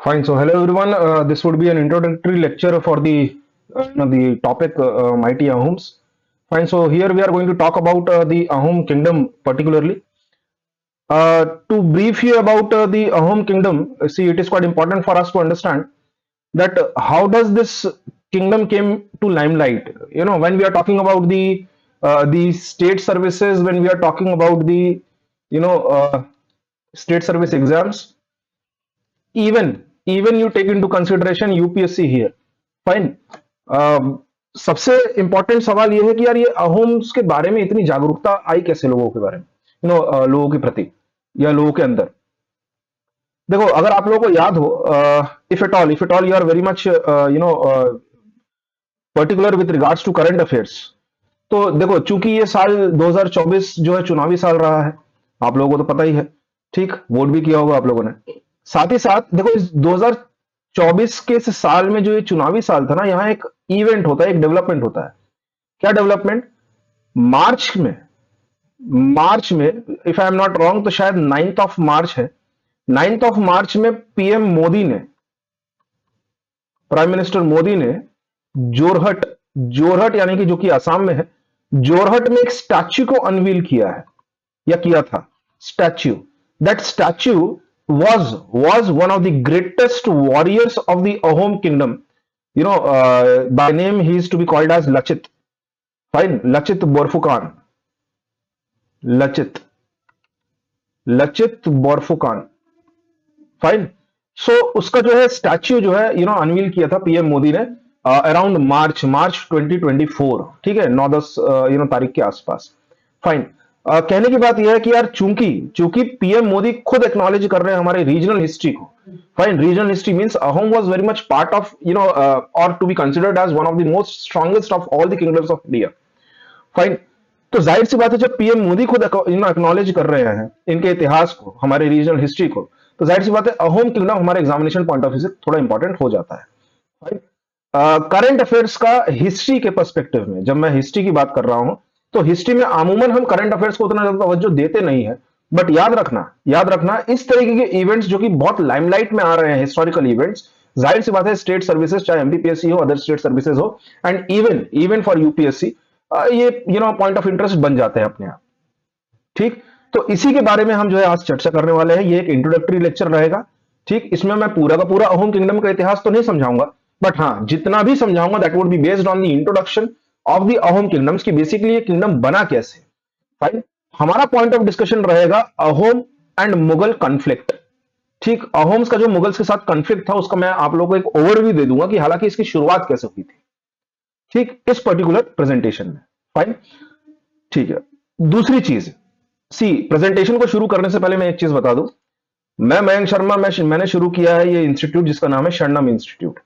Fine. So, hello everyone. This would be an introductory lecture for the topic Mighty Ahoms. Fine. So, here we are going to talk about the Ahom kingdom particularly. To brief you about the Ahom kingdom, see, it is quite important for us to understand that how does this kingdom came to limelight. You know, when we are talking about the state services, when we are talking about the you know state service exams, even you take into consideration UPSC here fine. सबसे important सवाल ये है कि यार ये अहोम्स के बारे में इतनी जागरूकता आई कैसे लोगों के बारे में, लोगों के प्रति या लोगों के अंदर. देखो, अगर आप लोगों को याद हो, if at all you are very much particular with regards to current affairs, तो देखो, चूंकि ये साल 2024 जो है चुनावी साल रहा है, आप लोगों को तो पता ही है. ठीक, वोट भी किया होगा आप लोगों ने. साथ ही साथ देखो, इस 2024 के इस साल में जो ये चुनावी साल था ना, यहाँ एक इवेंट होता है, एक डेवलपमेंट होता है. क्या डेवलपमेंट? मार्च में if I am not wrong तो शायद 9th ऑफ मार्च है. 9th ऑफ मार्च में पीएम मोदी ने, प्राइम मिनिस्टर मोदी ने जोरहट जोरहट यानी कि जो कि असम में है, जोरहट में एक स्टैच्यू को अनवील किया है या किया था. Statue, that statue was one of the greatest warriors of the Ahom kingdom. By name he is to be called as Lachit. Fine, Lachit Borfukan. Lachit Borfukan. Fine. So उसका जो है statue जो है अनवील किया था PM Modi ने around March 2024. ठीक है, 9-10 तारीख के आसपास. फाइन. कहने की बात यह है कि यार चूंकि पीएम मोदी खुद एक्नॉलेज कर रहे हैं हमारे रीजनल हिस्ट्री को. Fine, regional history means Ahom was very much part of और to be considered as one of the most strongest of all the kingdoms of India. Fine. तो जाहिर सी बात है, जब पीएम मोदी खुद एक्नॉलेज कर रहे हैं इनके इतिहास को, हमारे रीजनल हिस्ट्री को, तो जाहिर सी बात है अहोम किंगडम हमारे एग्जामिनेशन पॉइंट ऑफ व्यू से थोड़ा इंपॉर्टेंट हो जाता है. फाइन. करंट अफेयर्स का हिस्ट्री के पर्सपेक्टिव में जब मैं हिस्ट्री की बात कर रहा हूं, तो हिस्ट्री में अमूमन हम करंट अफेयर्स को उतना ज्यादा तवज्जो देते नहीं है. बट याद रखना इस तरीके के इवेंट्स जो कि बहुत लाइमलाइट में आ रहे हैं, हिस्टोरिकल इवेंट्स, जाहिर सी बात है स्टेट सर्विसेज, चाहे एमपीपीएससी हो, अदर स्टेट सर्विसेज हो, एंड इवन फॉर यूपीएससी, ये पॉइंट ऑफ इंटरेस्ट बन जाते हैं अपने आप. ठीक, तो इसी के बारे में हम जो है आज चर्चा करने वाले हैं. ये एक इंट्रोडक्टरी लेक्चर रहेगा. ठीक, इसमें मैं पूरा का पूरा अहोम किंगडम का इतिहास तो नहीं समझाऊंगा, बट हाँ, जितना भी समझाऊंगा that would be based on the introduction of the Ahom kingdoms की बेसिकली ये किंगडम बना कैसे. फाइन. हमारा पॉइंट ऑफ डिस्कशन रहेगा अहोम एंड मुगल कॉन्फ्लिक्ट. ठीक, अहोम्स का जो मुगल्स के साथ कॉन्फ्लिक्ट था उसका मैं आप लोगों को एक ओवरव्यू दे दूंगा कि हालांकि इसकी शुरुआत कैसे हुई थी. ठीक, इस पर्टिकुलर प्रेजेंटेशन में. फाइन. ठीक है. दूसरी चीज, प्रेजेंटेशन को शुरू करने से पहले मैं एक चीज बता दूं. मैं मयंक शर्मा, मैंने शुरू किया है ये इंस्टीट्यूट जिसका नाम है शरणम इंस्टीट्यूट.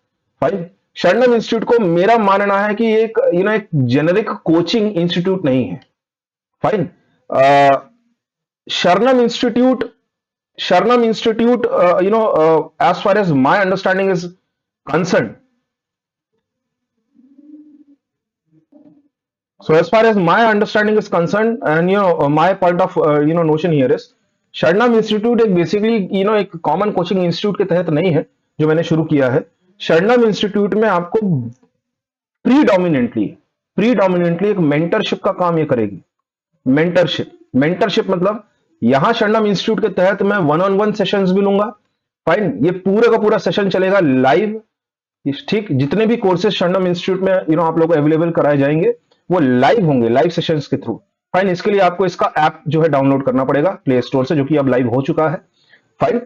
फाइन. शरणम इंस्टीट्यूट को मेरा मानना है कि एक एक जेनेरिक कोचिंग इंस्टीट्यूट नहीं है. फाइन. शरणम institute as far as my understanding is concerned, so as far as my understanding is concerned, and my point of notion here is शरणम इंस्टीट्यूट एक बेसिकली एक कॉमन कोचिंग इंस्टीट्यूट के तहत नहीं है जो मैंने शुरू किया है. शरणम इंस्टीट्यूट में आपको प्रीडोमिनेंटली एक मेंटरशिप का काम ये करेगी. मेंटरशिप मतलब यहां शरणम इंस्टीट्यूट के तहत मैं 1-on-1 सेशंस भी लूंगा. फाइन. ये पूरा का पूरा सेशन चलेगा लाइव. ठीक, जितने भी कोर्सेज शरणम इंस्टीट्यूट में आप लोगों को अवेलेबल कराए जाएंगे वो लाइव होंगे, लाइव सेशंस के थ्रू. फाइन. इसके लिए आपको इसका ऐप जो है डाउनलोड करना पड़ेगा प्ले स्टोर से, जो कि अब लाइव हो चुका है. फाइन.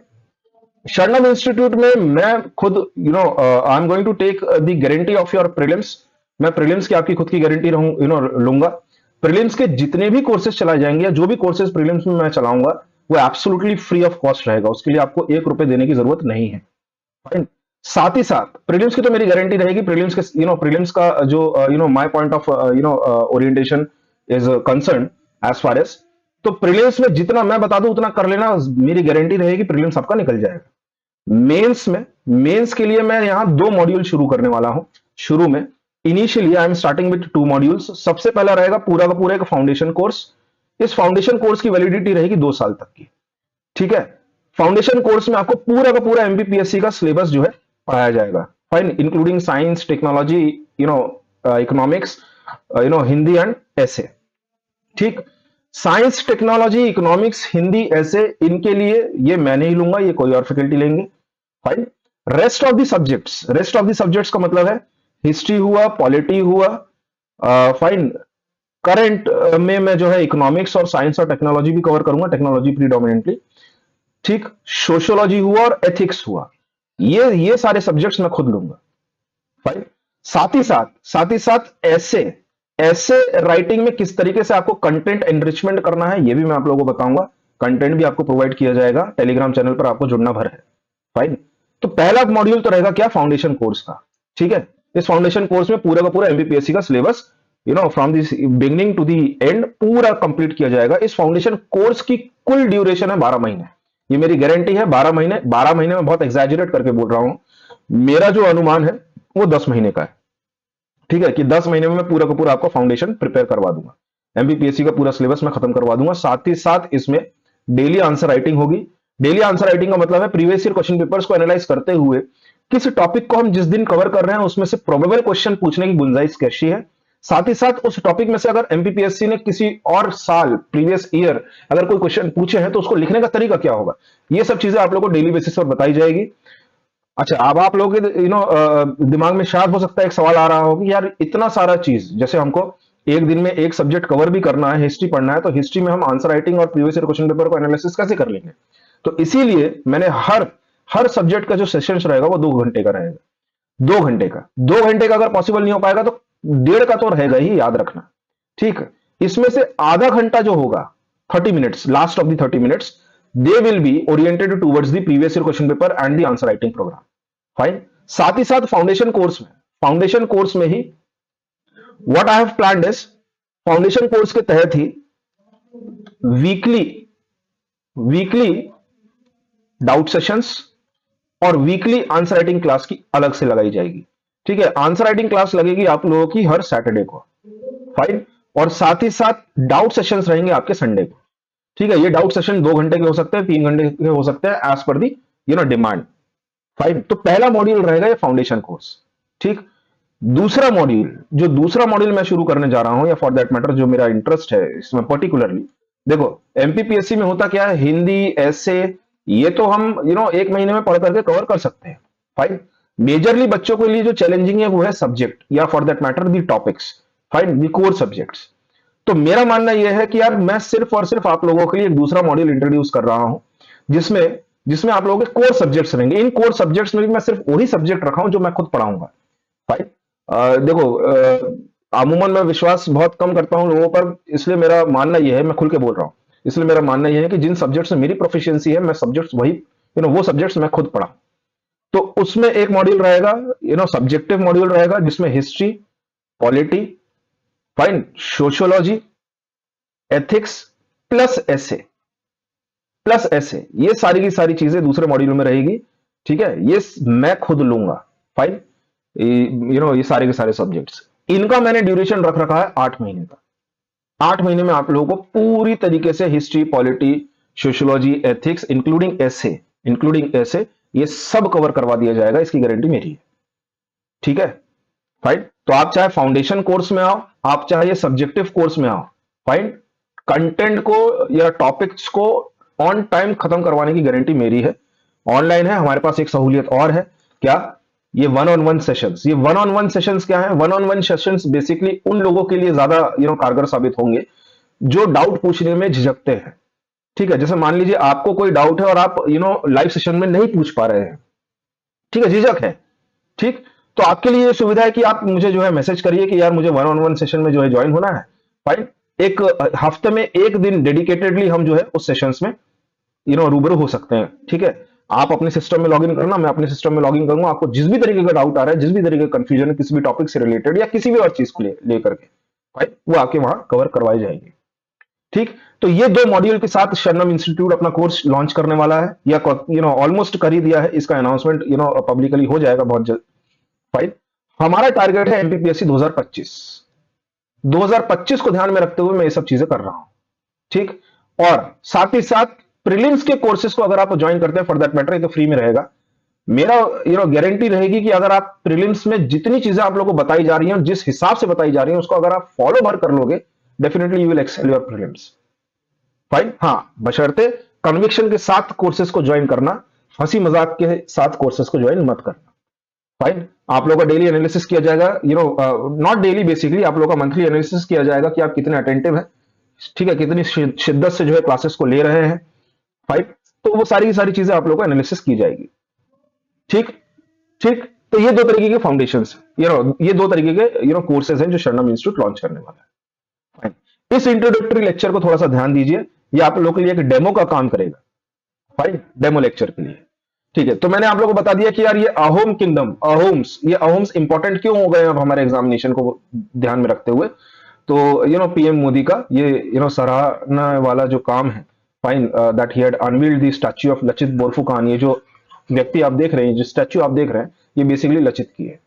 शरणम इंस्टीट्यूट में मैं खुद I am going to take the guarantee of your prelims. मैं प्रीलिम्स की आपकी खुद की गारंटी लूंगा. प्रीलिम्स के जितने भी कोर्सेज चलाए जाएंगे या जो भी कोर्सेज प्रीलिम्स में मैं चलाऊंगा वो एब्सोल्युटली फ्री ऑफ कॉस्ट रहेगा. उसके लिए आपको ₹1 देने की जरूरत नहीं है. फाइन. साथ ही साथ प्रीलिम्स की तो मेरी गारंटी रहेगी. प्रीलिम्स का जो my point of orientation is concern as far as, तो प्रीलिम्स में जितना मैं बता दूं उतना कर लेना, मेरी गारंटी रहेगी प्रीलिम्स आपका निकल जाएगा. मेंस के लिए मैं यहां 2 मॉड्यूल शुरू करने वाला हूं. शुरू में initially I am starting with 2 modules. सबसे पहला रहेगा पूरा का पूरा एक फाउंडेशन कोर्स. इस फाउंडेशन कोर्स की वैलिडिटी रहेगी 2 साल तक की. ठीक है. फाउंडेशन कोर्स में आपको पूरा का पूरा एमपीपीएससी का सिलेबस जो है पढ़ाया जाएगा, fine, including science, technology, economics, Hindi and ऐसे। ठीक, साइंस, टेक्नोलॉजी, इकोनॉमिक्स, हिंदी, ऐसे, इनके लिए ये मैं नहीं लूंगा, ये कोई और फैकल्टी लेंगे, fine. Rest of the subjects का मतलब है हिस्ट्री हुआ, पॉलिटी हुआ, फाइन, करंट में मैं जो है इकोनॉमिक्स और साइंस और टेक्नोलॉजी भी कवर करूंगा, टेक्नोलॉजी प्रीडोमिनेंटली, ठीक, सोशियोलॉजी हुआ और एथिक्स हुआ, ये सारे सब्जेक्ट्स मैं खुद लूंगा, फाइन। साथ ही साथ ऐसे ऐसे राइटिंग में किस तरीके से आपको कंटेंट एनरिचमेंट करना है ये भी मैं आप लोगों को बताऊंगा, कंटेंट भी आपको प्रोवाइड किया जाएगा, टेलीग्राम चैनल पर आपको जुड़ना भर है, फाइन। तो पहला मॉड्यूल तो रहेगा क्या, फाउंडेशन कोर्स का, ठीक है। इस फाउंडेशन कोर्स में पूरा का पूरा एमपीपीएससी का syllabus from this beginning to the end पूरा कंप्लीट किया जाएगा। इस फाउंडेशन कोर्स की कुल ड्यूरेशन है 12 महीने, ये मेरी गारंटी है, 12 महीने। 12 महीने में बहुत एग्जैजरेट करके बोल रहा हूं, मेरा जो अनुमान है वो 10 महीने का है, ठीक है, कि 10 महीने में मैं पूरा का पूरा आपको फाउंडेशन प्रिपेयर करवा दूंगा, एमपीपीएससी का पूरा सिलेबस मैं खत्म करवा दूंगा। साथ ही साथ इसमें डेली आंसर राइटिंग होगी। डेली आंसर राइटिंग का मतलब है प्रीवियस ईयर क्वेश्चन पेपर्स को एनालाइज करते हुए किस टॉपिक को हम जिस दिन कवर कर रहे हैं उसमें से प्रोबेबल क्वेश्चन पूछने की गुंजाइश कैसी है। साथ ही साथ उस टॉपिक में से अगर एमपीपीएससी ने किसी और साल प्रीवियस ईयर अगर कोई क्वेश्चन पूछे हैं तो उसको लिखने का तरीका क्या होगा, ये सब चीजें आप लोगों को डेली बेसिस पर बताई जाएगी। अच्छा, अब आप लोगों के दिमाग में शायद हो सकता है एक सवाल आ रहा हो कि यार इतना सारा चीज, जैसे हमको एक दिन में एक सब्जेक्ट कवर भी करना है, हिस्ट्री पढ़ना है, तो हिस्ट्री में हम आंसर राइटिंग और प्रीवियस ईयर क्वेश्चन पेपर को एनालिसिस कैसे कर लेंगे। तो इसीलिए मैंने हर हर सब्जेक्ट का जो सेशन रहेगा वो 2 घंटे का रहेगा, 2 घंटे का। 2 घंटे का अगर पॉसिबल नहीं हो पाएगा तो 1.5 का तो रहेगा ही, याद रखना, ठीक है। इसमें से आधा घंटा जो होगा, 30 minutes, last of the 30 minutes, they will be oriented towards the previous year question paper and the answer writing program, fine. साथ ही साथ फाउंडेशन कोर्स में ही what I have planned is, foundation course के तहत ही वीकली वीकली डाउट सेशंस और weekly answer writing class की अलग से लगाई जाएगी, ठीक है। आंसर राइटिंग क्लास लगेगी आप लोगों की हर सैटरडे को, फाइन, और साथ ही साथ डाउट सेशंस रहेंगे आपके संडे को, ठीक है। ये डाउट सेशन 2 घंटे के हो सकते हैं, 3 घंटे के हो सकते हैं, एज पर दी डिमांड, फाइन। तो पहला मॉड्यूल रहेगा ये फाउंडेशन कोर्स, ठीक। दूसरा मॉड्यूल मैं शुरू करने जा रहा हूं, या फॉर दैट मैटर जो मेरा इंटरेस्ट है इसमें पर्टिकुलरली, देखो एमपीपीएससी में होता क्या है, हिंदी, ऐसे, ये तो हम 1 महीने में पढ़ करके कवर कर सकते हैं, फाइन। मेजरली बच्चों के लिए जो चैलेंजिंग है वो है सब्जेक्ट, या for that matter the topics, fine, the core subjects. तो मेरा मानना यह है कि यार मैं सिर्फ और सिर्फ आप लोगों के लिए एक दूसरा मॉड्यूल इंट्रोड्यूस कर रहा हूं, जिसमें जिसमें आप लोगों के कोर सब्जेक्ट्स रहेंगे। इन कोर सब्जेक्ट्स में भी मैं सिर्फ वही सब्जेक्ट रखा हूं जो मैं खुद पढ़ाऊंगा, फाइन। देखो, अमूमन मैं विश्वास बहुत कम करता हूं लोगों पर, इसलिए मेरा मानना यह है, मैं खुल के बोल रहा हूं, इसलिए मेरा मानना यह है कि जिन सब्जेक्ट्स में मेरी प्रोफिशिएंसी है, मैं सब्जेक्ट्स वही वो सब्जेक्ट्स मैं खुद पढ़ा। तो उसमें एक मॉड्यूल रहेगा, सब्जेक्टिव मॉड्यूल रहेगा, जिसमें history, polity, fine, sociology, ethics plus ऐसे ये सारी की सारी चीजें दूसरे मॉड्यूल में रहेगी, ठीक है। ये मैं खुद लूंगा, फाइन। ये सारे के सारे सब्जेक्ट्स, इनका मैंने ड्यूरेशन रख रखा है 8 महीने का। 8 महीने में आप लोगों को पूरी तरीके से history, polity, sociology, ethics, including ऐसे ये सब कवर करवा दिया जाएगा, इसकी गारंटी मेरी है, ठीक है, फाइन। तो आप चाहे फाउंडेशन कोर्स में आओ, आप चाहे सब्जेक्टिव कोर्स में आओ, फाइन, कंटेंट को या टॉपिक्स को ऑन टाइम खत्म करवाने की गारंटी मेरी है। ऑनलाइन है, हमारे पास एक सहूलियत और है, क्या, ये वन ऑन वन सेशंस। ये वन ऑन वन सेशंस क्या है, one on one sessions basically उन लोगों के लिए ज्यादा कारगर साबित होंगे जो डाउट पूछने में झिझकते हैं, ठीक है। जैसे मान लीजिए आपको कोई डाउट है और आप लाइव सेशन में नहीं पूछ पा रहे हैं, ठीक है, झिझक है, ठीक। तो आपके लिए ये सुविधा है कि आप मुझे जो है मैसेज करिए कि यार मुझे वन ऑन वन सेशन में जो है ज्वाइन होना है, फाइन। एक हफ्ते में एक दिन डेडिकेटेडली हम जो है उस सेशंस में रूबरू हो सकते हैं, ठीक है। आप अपने सिस्टम में लॉगिन करना, मैं अपने सिस्टम में लॉगिन करूंगा, आपको जिस भी तरीके का डाउट आ रहा है, जिस भी तरीके का कंफ्यूजन है, किसी भी टॉपिक से रिलेटेड या किसी भी और चीज को लेकर के, फाइन, वो आके वहां कवर करवाई जाएगी, ठीक। तो ये 2 मॉड्यूल के साथ शरणम इंस्टीट्यूट अपना कोर्स लॉन्च करने वाला है, या ऑलमोस्ट कर ही दिया है। इसका अनाउंसमेंट पब्लिकली हो जाएगा बहुत जल्द, फाइन। हमारा टारगेट है एमपीपीएससी 2025 को ध्यान में रखते हुए मैं ये सब चीजें कर रहा हूं, ठीक। और साथ ही साथ प्रीलिम्स के कोर्सेज को अगर आप ज्वाइन करते हैं, फॉर दैट मैटर, ये तो फ्री में रहेगा। मेरा गारंटी रहेगी कि अगर आप प्रीलिम्स में जितनी चीजें आप लोगों को बताई जा रही हैं, जिस हिसाब से बताई जा रही हैं, उसको अगर आप फॉलो भर कर लोगे, definitely you will excel your prelims. Fine, हाँ, बशर्ते कन्विक्शन के साथ कोर्सेज को ज्वाइन करना, हंसी मजाक के साथ कोर्सेज को ज्वाइन मत करना। फाइन, आप लोगों का डेली एनालिसिस किया जाएगा, नॉट डेली, बेसिकली आप लोगों का मंथली एनालिसिस किया जाएगा कि आप कितने अटेंटिव हैं, ठीक है, कितनी शिद्दत से जो है क्लासेस को ले रहे हैं। फाइन, तो वो सारी की सारी चीजें आप लोगों को एनालिसिस की जाएगी। ठीक, ठीक, तो ये दो तरीके के फाउंडेशन, ये दो तरीके के कोर्सेज हैं जो शरणम इंस्टीट्यूट लॉन्च करने वाला है। फाइन, इस इंट्रोडक्टरी लेक्चर को थोड़ा सा ध्यान दीजिए, ये आप लोगों के लिए एक डेमो का काम करेगा। फाइन, डेमो लेक्चर के लिए, ठीक है। तो मैंने आप लोगों को बता दिया कि यार ये अहोम किंगडम, अहोम्स इंपॉर्टेंट क्यों हो गए अब हमारे एग्जामिनेशन को ध्यान में रखते हुए। तो पीएम मोदी का ये सराहना वाला जो काम है, fine, that he had unveiled the statue of Lachit Borphukan, ये जो व्यक्ति आप देख रहे हैं, जो स्टैच्यू आप देख रहे हैं, ये बेसिकली लचित की है।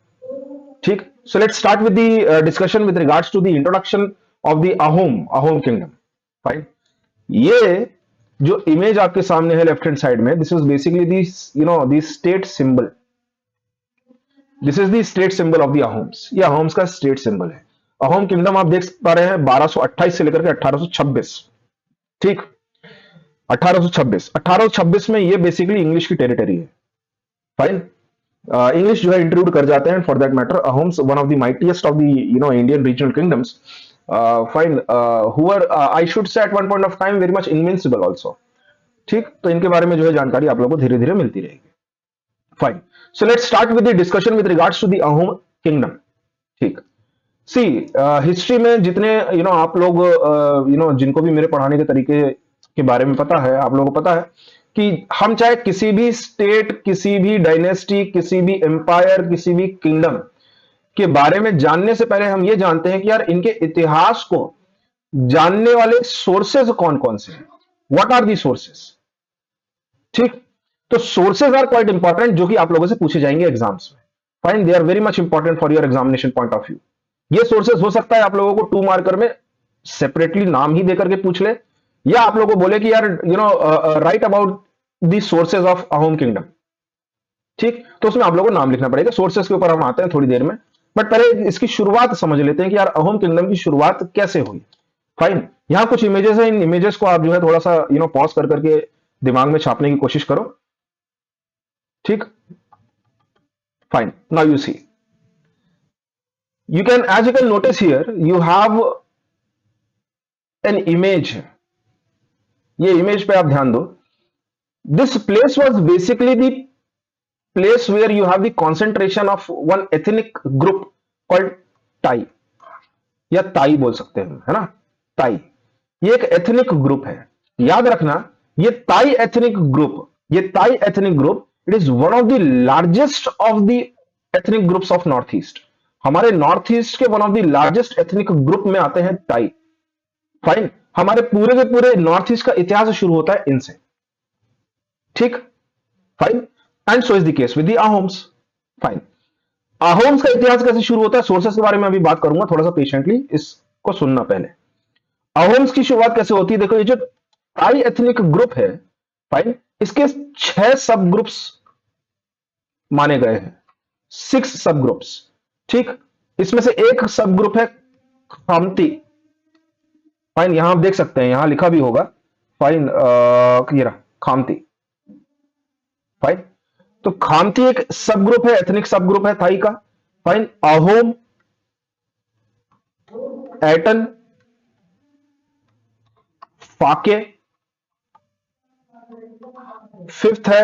ठीक, so let's start with the discussion with regards to the introduction of the Ahom kingdom. Fine, ये जो इमेज आपके सामने है लेफ्ट हैंड साइड में, this is basically the state symbol, this is the state symbol of the Ahoms. ये अहोम्स का state symbol है। Ahom kingdom आप देख पा रहे हैं 1228 से लेकर के 1826। ठीक, 1826 में ये बेसिकली इंग्लिश की टेरिटरी है। फाइन, इंग्लिश जो है इंट्रोड्यूस कर जाते हैं, for that matter Ahoms one of the mightiest of the Indian regional kingdoms. Fine, who were I should say at one point of time very much invincible also. ठीक, तो इनके बारे में जो है जानकारी आप लोगों को धीरे धीरे मिलती रहेगी। Fine, so let's start with the discussion with regards to the Ahom kingdom. ठीक, सी हिस्ट्री में जितने आप लोग जिनको भी मेरे पढ़ाने के तरीके के बारे में पता है, आप लोगों को पता है कि हम चाहे किसी भी स्टेट, किसी भी डायनेस्टी, किसी भी एम्पायर, किसी भी किंगडम के बारे में जानने से पहले हम ये जानते हैं कि यार इनके इतिहास को जानने वाले सोर्सेज कौन कौन से हैं, व्हाट आर दी सोर्सेज। ठीक, तो सोर्सेज आर क्वाइट इंपॉर्टेंट, जो कि आप लोगों से पूछे जाएंगे एग्जाम्स में। Fine, they are very much important for your examination point of view. ये सोर्सेज हो सकता है आप लोगों को 2 मार्कर में सेपरेटली नाम ही देकर के पूछ ले, या आप लोगों को बोले कि यार right about the sources of Ahom kingdom. ठीक, तो उसमें आप लोगों को नाम लिखना पड़ेगा। सोर्सेज के ऊपर हम आते हैं थोड़ी देर में, बट पहले इसकी शुरुआत समझ लेते हैं कि यार अहोम किंगडम की शुरुआत कैसे हुई। फाइन, यहां कुछ इमेजेस हैं, इन इमेजेस को आप जो है थोड़ा सा पॉज कर करके दिमाग में छापने की कोशिश करो। ठीक, fine, now you see, as you can notice here, you have an image। ये इमेज पे आप ध्यान दो। This place was basically the place where you have the concentration of one ethnic group called Tai, या ताई बोल सकते हैं, है ना, ताई। ये एक एथनिक ग्रुप है, याद रखना। ये ताई ethnic group, it is one of the largest of the ethnic groups of north east. हमारे नॉर्थ ईस्ट के one of the largest ethnic group में आते हैं टाई। फाइन, हमारे पूरे के पूरे नॉर्थ ईस्ट का इतिहास शुरू होता है इनसे। ठीक, fine, and so is the case with the Ahoms. Fine, Ahoms का इतिहास कैसे शुरू होता है, सोर्सेस के बारे में अभी बात करूंगा, थोड़ा सा पेशेंटली इसको सुनना पहले। अहोम्स की शुरुआत कैसे होती है, देखो, ये जो टाई एथनिक ग्रुप है, फाइन, इसके 6 सब ग्रुप्स माने गए हैं, 6 सब ग्रुप्स। ठीक, इसमें से एक सब ग्रुप है खामती। फाइन, यहां आप देख सकते हैं, यहां लिखा भी होगा। फाइन, ये रहा खामती। फाइन, तो खामती एक सब ग्रुप है, एथनिक सब ग्रुप है थाई का। फाइन, अहोम, एटन, फाके, फिफ्थ है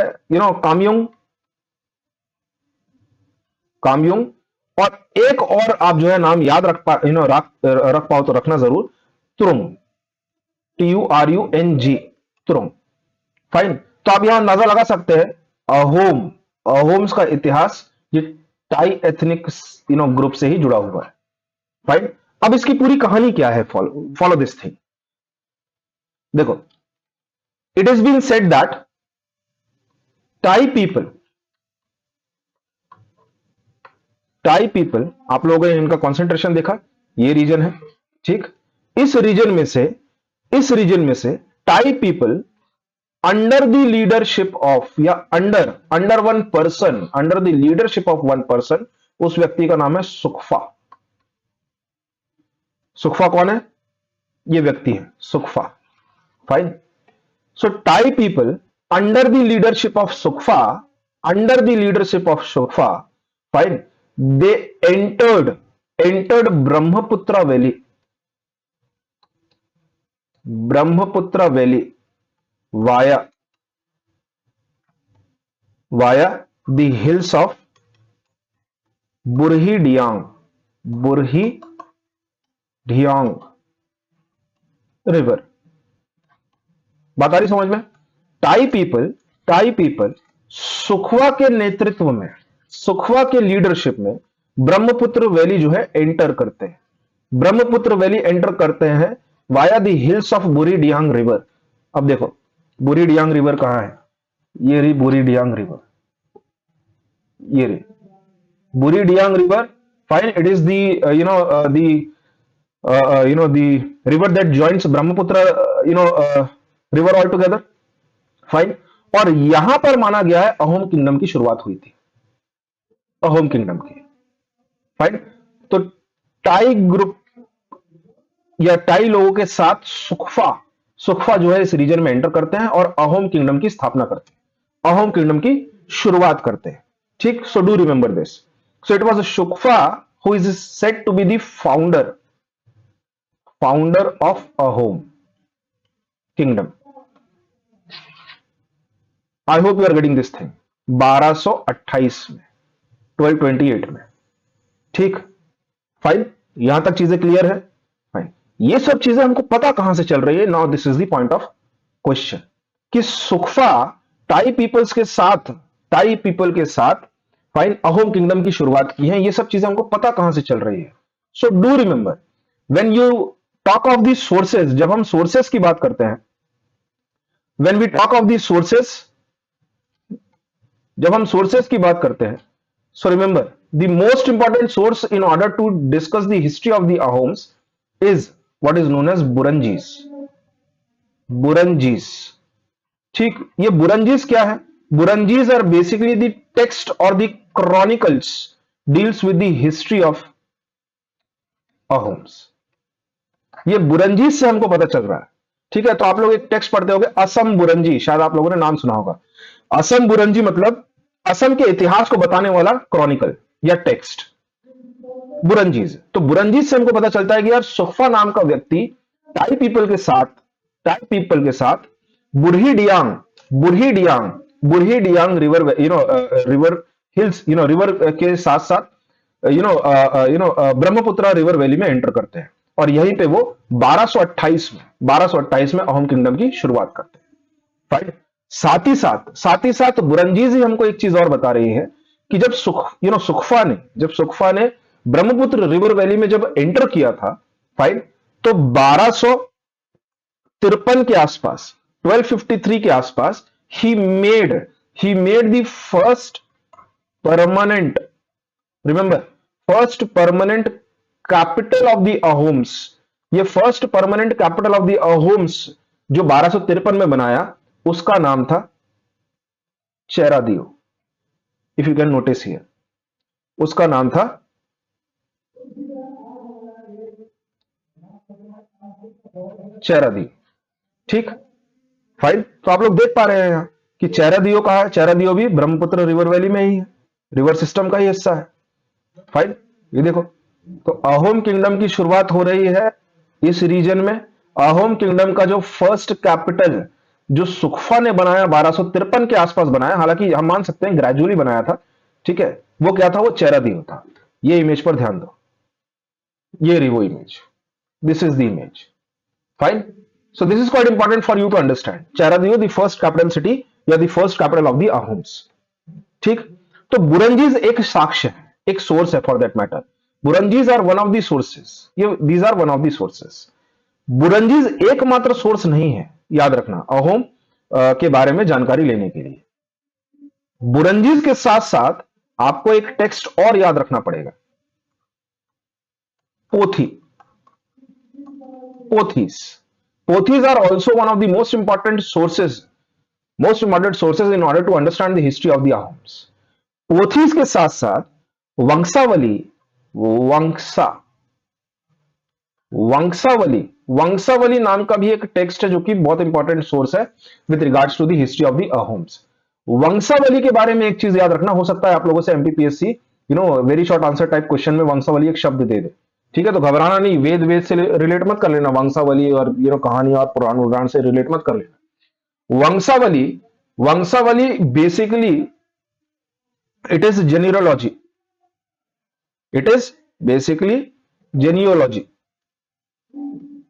कामयुंग, और एक और आप जो है नाम याद रख पाओ तो रखना जरूर, तुरुंग, TURUNG, तुरुंग। फाइन, तो आप यहां अंदाजा लगा सकते हैं अहोम्स का इतिहास ये टाई एथनिक ग्रुप से ही जुड़ा हुआ है। फाइन, अब इसकी पूरी कहानी क्या है, फॉलो दिस थिंग। देखो, it is been said that Tai people, आप लोगों ने इनका कॉन्सेंट्रेशन देखा, ये रीजन है। ठीक, इस रीजन में से Tai people under the leadership of, या under under one person, under the leadership of one person, उस व्यक्ति का नाम है सुकफा। सुकफा कौन है? ये व्यक्ति है Sukaphaa. Fine. So Tai people under the leadership of Sukaphaa, under the leadership of Sukaphaa, fine, they entered Brahmaputra valley, Brahmaputra valley via via the hills of Burhi Dihing, Burhi Dihing river. बात आ रही समझ में? टाई पीपल सुखवा के नेतृत्व में, सुखवा के लीडरशिप में ब्रह्मपुत्र वैली जो है एंटर करते हैं, ब्रह्मपुत्र वैली एंटर करते हैं वाया द हिल्स ऑफ बुरी डियांग रिवर। अब देखो बुरी डियांग रिवर कहां है? ये रही बुरी डियांग रिवर, ये रही Burhi Dihing river. Fine, it is the the river that joins Brahmaputra river all together. Fine. और यहां पर माना गया है अहोम किंगडम की शुरुआत हुई थी, अहोम किंगडम की। फाइन। तो टाई ग्रुप या टाई लोगों के साथ सुखफा, सुखफा जो है इस रीजन में एंटर करते हैं और अहोम किंगडम की स्थापना करते हैं, अहोम किंगडम की शुरुआत करते हैं। ठीक। So do remember this. So it was Sukaphaa who is said to be the founder of Ahom kingdom. I hope you are getting this thing. 1228 में, 1228 में। ठीक। फाइन। यहां तक चीजें क्लियर है? फाइन। ये सब चीजें हमको पता कहां से चल रही है? Now this is the point of question कि सुखफा टाई पीपल्स के साथ, टाई पीपल के साथ फाइन अहोम किंगडम की शुरुआत की है। ये सब चीजें हमको पता कहां से चल रही है? So do remember when you talk of the sources, जब हम सोर्सेस की बात करते हैं, when we talk of the sources, जब हम सोर्सेस की बात करते हैं, so remember the most important source in order to discuss the history of the Ahoms is what is known as Buranjis, Buranjis. ठीक। ये बुरंजीस क्या है? Buranjis are basically the text और the chronicles deals with the history of Ahoms. ये बुरंजीस से हमको पता चल रहा है। ठीक है। तो आप लोग एक टेक्स्ट पढ़ते होंगे असम बुरंजी, शायद आप लोगों ने नाम सुना होगा। असम बुरंजी मतलब असम के इतिहास को बताने वाला क्रॉनिकल या टेक्स्ट, बुरंजीज। तो बुरंजीज से हमको पता चलता है कि यार सुखफा नाम का व्यक्ति टाई पीपल के साथ, टाई पीपल के साथ बुरही Dihing, बुरही Dihing, बुरही डियांग river, river hills, river के साथ साथ ब्रह्मपुत्र रिवर वैली में एंटर करते हैं और यहीं पे वो 1228 में अहोम किंगडम की शुरुआत करते हैं। फाइन। साथ ही साथ बुरंजीज ही हमको एक चीज और बता रही है कि जब सुखफा ने ब्रह्मपुत्र रिवर वैली में जब एंटर किया था, फाइन, तो 1253 के आसपास, 1253 के आसपास ही made the first permanent, remember, first permanent capital of the Ahoms. ये first permanent capital of the Ahoms जो 1253 में बनाया, उसका नाम था Charaideo. If you can notice here, उसका नाम था चेरादियो। ठीक। फाइन। तो आप लोग देख पा रहे हैं यहां कि चेरादियो कहा है, चेरादियो भी ब्रह्मपुत्र रिवर वैली में ही है, रिवर सिस्टम का ही हिस्सा है। फाइन। ये देखो, तो अहोम किंगडम की शुरुआत हो रही है इस रीजन में। अहोम किंगडम का जो फर्स्ट कैपिटल जो सुखफा ने बनाया 1253 के आसपास बनाया, हालांकि हम मान सकते हैं ग्रेजुअली बनाया था। ठीक है। वो क्या था? वो चेरादियो था। ये इमेज पर ध्यान दो, ये रही वो image, this is the image. Fine. So this is quite important for you to understand. Charaideo the first capital city या the first capital of the Ahoms. ठीक। तो बुरंजीज एक साक्ष्य है, एक सोर्स है for that matter. Buranjis are one of the sources, ये these are one of the sources. Buranjis एकमात्र सोर्स नहीं है, याद रखना, अहोम के बारे में जानकारी लेने के लिए। बुरंजीज के साथ साथ आपको एक टेक्स्ट और याद रखना पड़ेगा, pothi, pothis. Pothis are also one of the most important sources most important sources in order to understand the history of the Ahoms. Pothis के साथ साथ वंशावली, वंशा वंशावली वंशावली नाम का भी एक टेक्स्ट है जो कि बहुत इंपॉर्टेंट सोर्स है with regards to the history of the Ahoms. वंशावली के बारे में एक चीज याद रखना, हो सकता है आप लोगों से MPPSC very short answer type question में वंशावली एक शब्द दे दे, ठीक है, तो घबराना नहीं, वेद वेद से रिलेट मत कर लेना, वंशावली और कहानी और पुराण से रिलेट मत कर लेना। Vanshavali vanshavali basically it is genealogy, it is basically genealogy.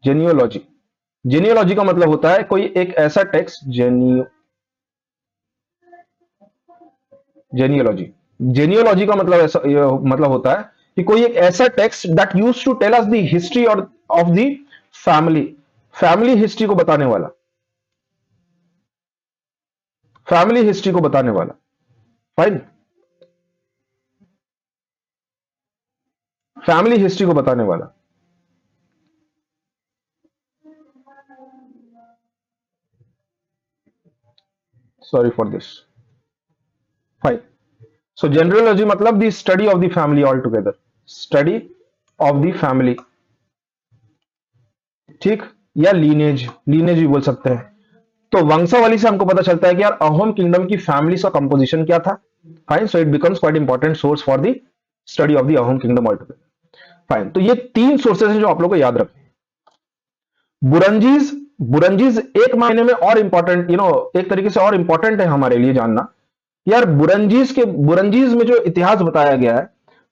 Genealogy genealogy का मतलब होता है कोई एक ऐसा टेक्स्ट, जेनियोलॉजी जेनियोलॉजी का मतलब ऐसा मतलब होता है कि कोई एक ऐसा text that used to tell us the history और of the family, family history को बताने वाला, फैमिली हिस्ट्री को बताने वाला। फाइन, फैमिली हिस्ट्री को बताने वाला। Sorry for this. फाइन, सो जेनरलॉजी मतलब the study of the family all together, study of the family, ठीक, या लीनेज, लीनेज भी बोल सकते हैं। तो वंशावली से हमको पता चलता है कि यार अहोम किंगडम की फैमिली का कंपोजिशन क्या था। Fine, so it becomes quite important source for the study of the Ahom kingdom all together. Fine, तो ये तीन सोर्सेज हैं जो आप लोग को याद रखने। बुरंजीज, बुरंजीज एक मायने में और इंपॉर्टेंट, एक तरीके से और इंपॉर्टेंट है हमारे लिए जानना, यार बुरंजीज में जो इतिहास बताया गया है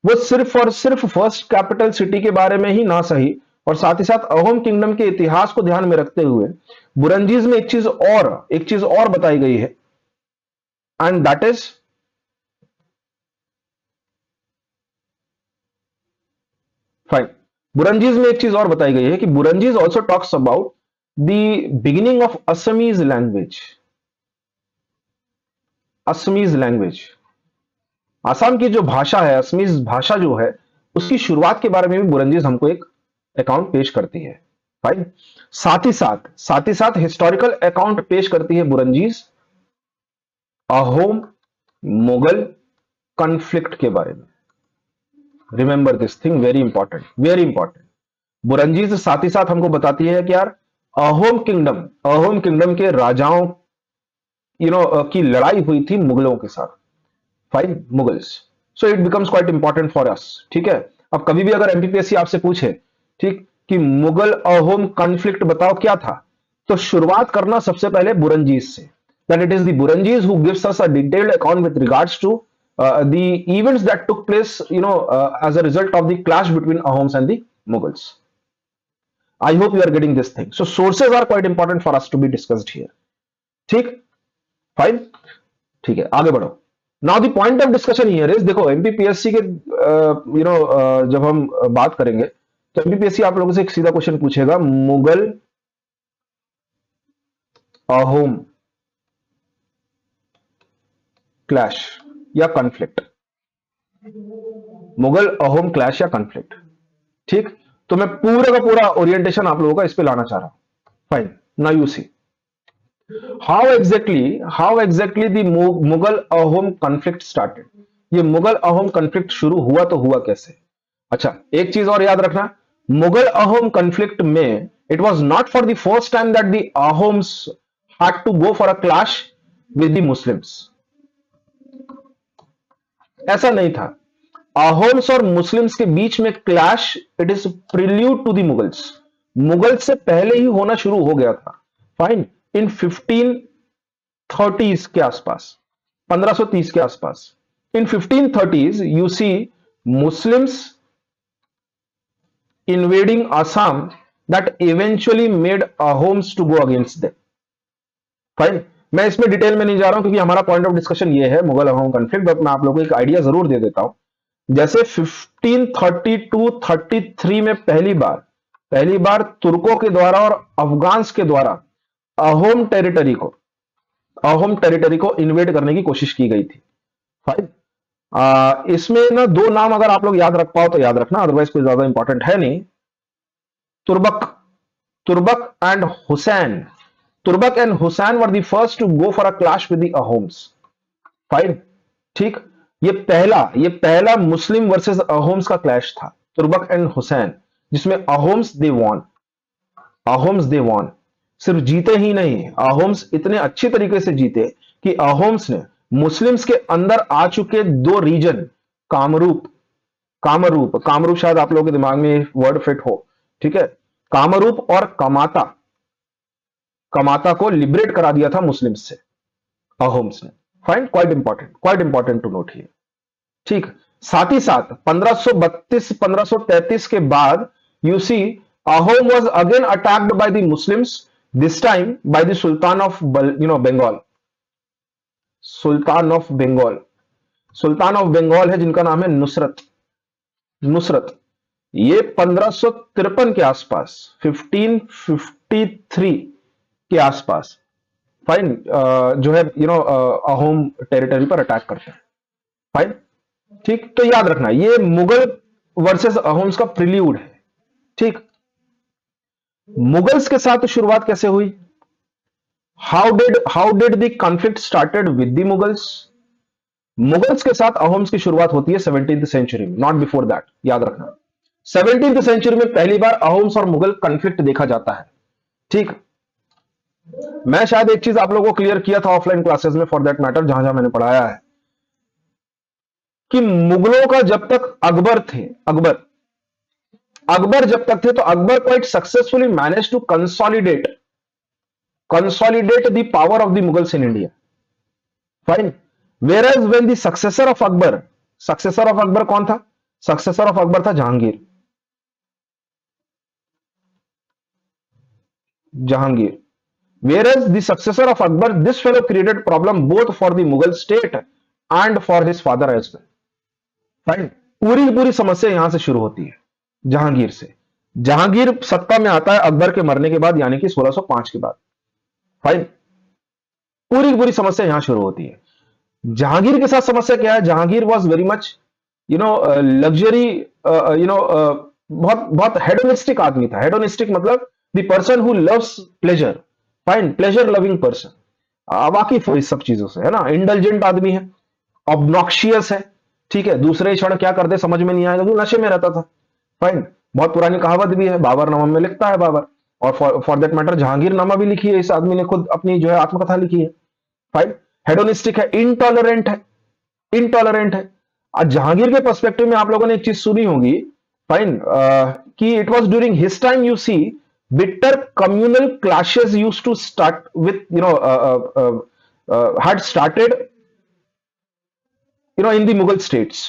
वो सिर्फ और सिर्फ फर्स्ट कैपिटल सिटी के बारे में ही ना सही, और साथ ही साथ अहोम किंगडम के इतिहास को ध्यान में रखते हुए बुरंजीज में एक चीज और बताई गई है, and that is fine. Buranjis में एक चीज और बताई गई है कि Buranjis also talks about the beginning of Assamese language, Assamese language, Assam की जो भाषा है, असमीज भाषा जो है, उसकी शुरुआत के बारे में भी बुरंजीज हमको एक अकाउंट पेश करती है। फाइन, साथ ही साथ हिस्टोरिकल अकाउंट पेश करती है बुरंजीज अहोम मुगल कॉन्फ्लिक्ट के बारे में। Remember this thing, very important, very important. Buranjis साथ ही साथ हमको बताती है कि यार अहोम किंगडम के राजाओं की लड़ाई हुई थी मुगलों के साथ। Fine, Mughals, so it becomes quite important for us, ठीक है। अब कभी भी अगर एमपीपीएससी आपसे पूछे, ठीक, कि मुगल अहोम कॉन्फ्लिक्ट बताओ क्या था, तो शुरुआत करना सबसे पहले बुरंजीज से, that it is the Buranjis who gives us a detailed account with regards to the events that took place as a result of the clash between Ahoms and the Mughals. I hope you are getting this thing. So sources are quite important for us to be discussed here. ठीक, fine, ठीक है, आगे बढ़ो। Now the point of discussion here is, देखो MPPSC के जब हम बात करेंगे तो एमपीपीएससी आप लोगों से एक सीधा क्वेश्चन पूछेगा, मुगल अहोम क्लैश या कॉन्फ्लिक्ट, मुगल अहोम क्लैश या कॉन्फ्लिक्ट, ठीक। तो मैं पूरा का पूरा ओरिएंटेशन आप लोगों का इस पे लाना चाह रहा हूं। Fine, now you see how exactly the Mughal Ahom conflict started. ये मुगल अहोम कॉन्फ्लिक्ट शुरू हुआ तो हुआ कैसे। अच्छा, एक चीज और याद रखना, मुगल अहोम कॉन्फ्लिक्ट में it was not for the first time that the Ahoms had to go for a clash with the Muslims, ऐसा नहीं था। अहोम्स और मुस्लिम्स के बीच में clash, it is prelude to the Mughals, Mughals से पहले ही होना शुरू हो गया था। फाइन, इन 1530s के आसपास, 1530 के आसपास, in 1530s you see Muslims invading Assam that eventually made Ahoms to go against them. Fine, मैं इसमें डिटेल में नहीं जा रहा हूं क्योंकि हमारा पॉइंट ऑफ डिस्कशन ये है मुगल अहोम कॉन्फ्लिक्ट, बट मैं आप लोगों को एक आइडिया जरूर दे देता हूं। जैसे 1532-33 में पहली बार तुर्कों के द्वारा और अफगान्स के द्वारा अहोम टेरिटरी को इन्वेड करने की कोशिश की गई थी। फाइन, इसमें ना दो नाम अगर आप लोग याद रख पाओ तो याद रखना, अदरवाइज कोई ज्यादा इंपॉर्टेंट है नहीं। Turbak and Hussain. Turbak and Hussain were the first to go for a clash with the Ahoms. Fine, ठीक। ये पहला मुस्लिम वर्सेस अहोम्स का क्लैश था, तुर्बक एंड हुसैन, जिसमें अहोम्स दे वॉन। सिर्फ जीते ही नहीं, अहोम्स इतने अच्छी तरीके से जीते कि अहोम्स ने मुस्लिम्स के अंदर आ चुके दो रीजन, कामरूप कामरूप शायद आप लोगों के दिमाग में वर्ड फिट हो, ठीक है, कामरूप और कमाता, कमाता को लिबरेट करा दिया था मुस्लिम्स से अहोम्स ने। Fine, quite important to note here, ठीक। साथ ही साथ 1532-1533 के बाद you see Ahom was again attacked by the Muslims, this time by the sultan of Bengal. Sultan of Bengal है जिनका नाम है नुसरत। ये 1553 के आसपास, 1553 के आसपास, फाइन, जो है अहोम टेरिटरी पर अटैक करते हैं। फाइन, ठीक। तो याद रखना ये मुगल वर्सेस अहोम्स का प्रिल्यूड है, ठीक। मुगल्स के साथ शुरुआत कैसे हुई? How did the conflict started with the Mughals? Mughals के साथ अहोम्स की शुरुआत होती है 17th सेंचुरी में, नॉट बिफोर दैट, याद रखना। 17th सेंचुरी में पहली बार अहोम्स और मुगल कॉन्फ्लिक्ट देखा जाता है, ठीक। मैं शायद एक चीज आप लोगों को क्लियर किया था ऑफलाइन क्लासेस में, फॉर दैट मैटर, जहां जहां मैंने पढ़ाया है, कि मुगलों का जब तक अकबर जब तक थे, तो Akbar quite successfully manage to consolidate the power of the Mughals in India. Fine, where as when the successor of Akbar कौन था? सक्सेसर ऑफ अकबर था Jahangir. Whereas the successor of Akbar, this fellow created problem both for the Mughal state and for his father as well. Fine. पूरी की पूरी समस्या यहां से शुरू होती है जहांगीर से। जहांगीर सत्ता में आता है अकबर के मरने के बाद, यानी कि 1605 के बाद। फाइन, पूरी की पूरी समस्या यहां शुरू होती है। जहांगीर के साथ समस्या क्या है? Jahangir was very much luxury, बहुत बहुत हेडोनिस्टिक आदमी था। हेडोनिस्टिक मतलब the person who loves pleasure. Fine, pleasure loving person, वाकिफ हो इस सब चीजों से, है ना। इंटेलिजेंट आदमी है, ऑब्नॉक्शियस है, ठीक है। दूसरे क्षण क्या करते समझ में नहीं आएगा, क्योंकि नशे में रहता था। फाइन, बहुत पुरानी कहावत भी है, बाबरनामा में लिखता है बाबर, और फॉर दैट मैटर जहांगीरनामा भी लिखी है इस आदमी ने, खुद अपनी जो है आत्मकथा लिखी है। फाइन, हेडोनिस्टिक है, इंटॉलरेंट है। आज जहांगीर के पर्सपेक्टिव में आप लोगों ने एक चीज सुनी होगी, फाइन, कि it was during his time you see bitter communal clashes used to start with had started in the Mughal states.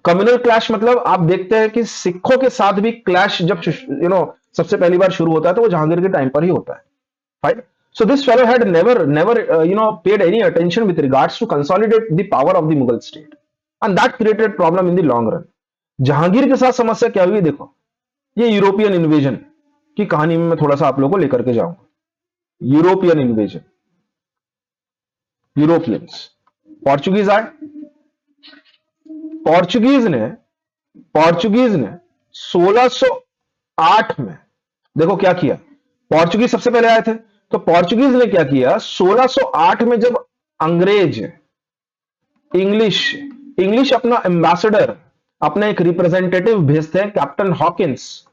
Communal clash मतलब आप देखते हैं कि सिखों के साथ भी क्लैश जब सबसे पहली बार शुरू होता है, तो वो जहांगीर के टाइम पर ही होता है। Fine, so this fellow had never paid any attention with regards to consolidate the power of the Mughal state, and that created problem in the long run. Jahangir के साथ समस्या क्या हुई? देखो, ये यूरोपियन इन्वेजन की कहानी में मैं थोड़ा सा आप लोगों को लेकर के जाऊंगा। यूरोपियन इन्वेजन, यूरोपियंस, पोर्चुगीज आए। पोर्चुगीज ने 1608 में, देखो क्या किया। पोर्चुगीज सबसे पहले आए थे, तो पोर्चुगीज ने क्या किया, 1608 में जब अंग्रेज, इंग्लिश अपना एम्बेसडर, अपना एक रिप्रेजेंटेटिव भेजते हैं, कैप्टन हॉकिंस,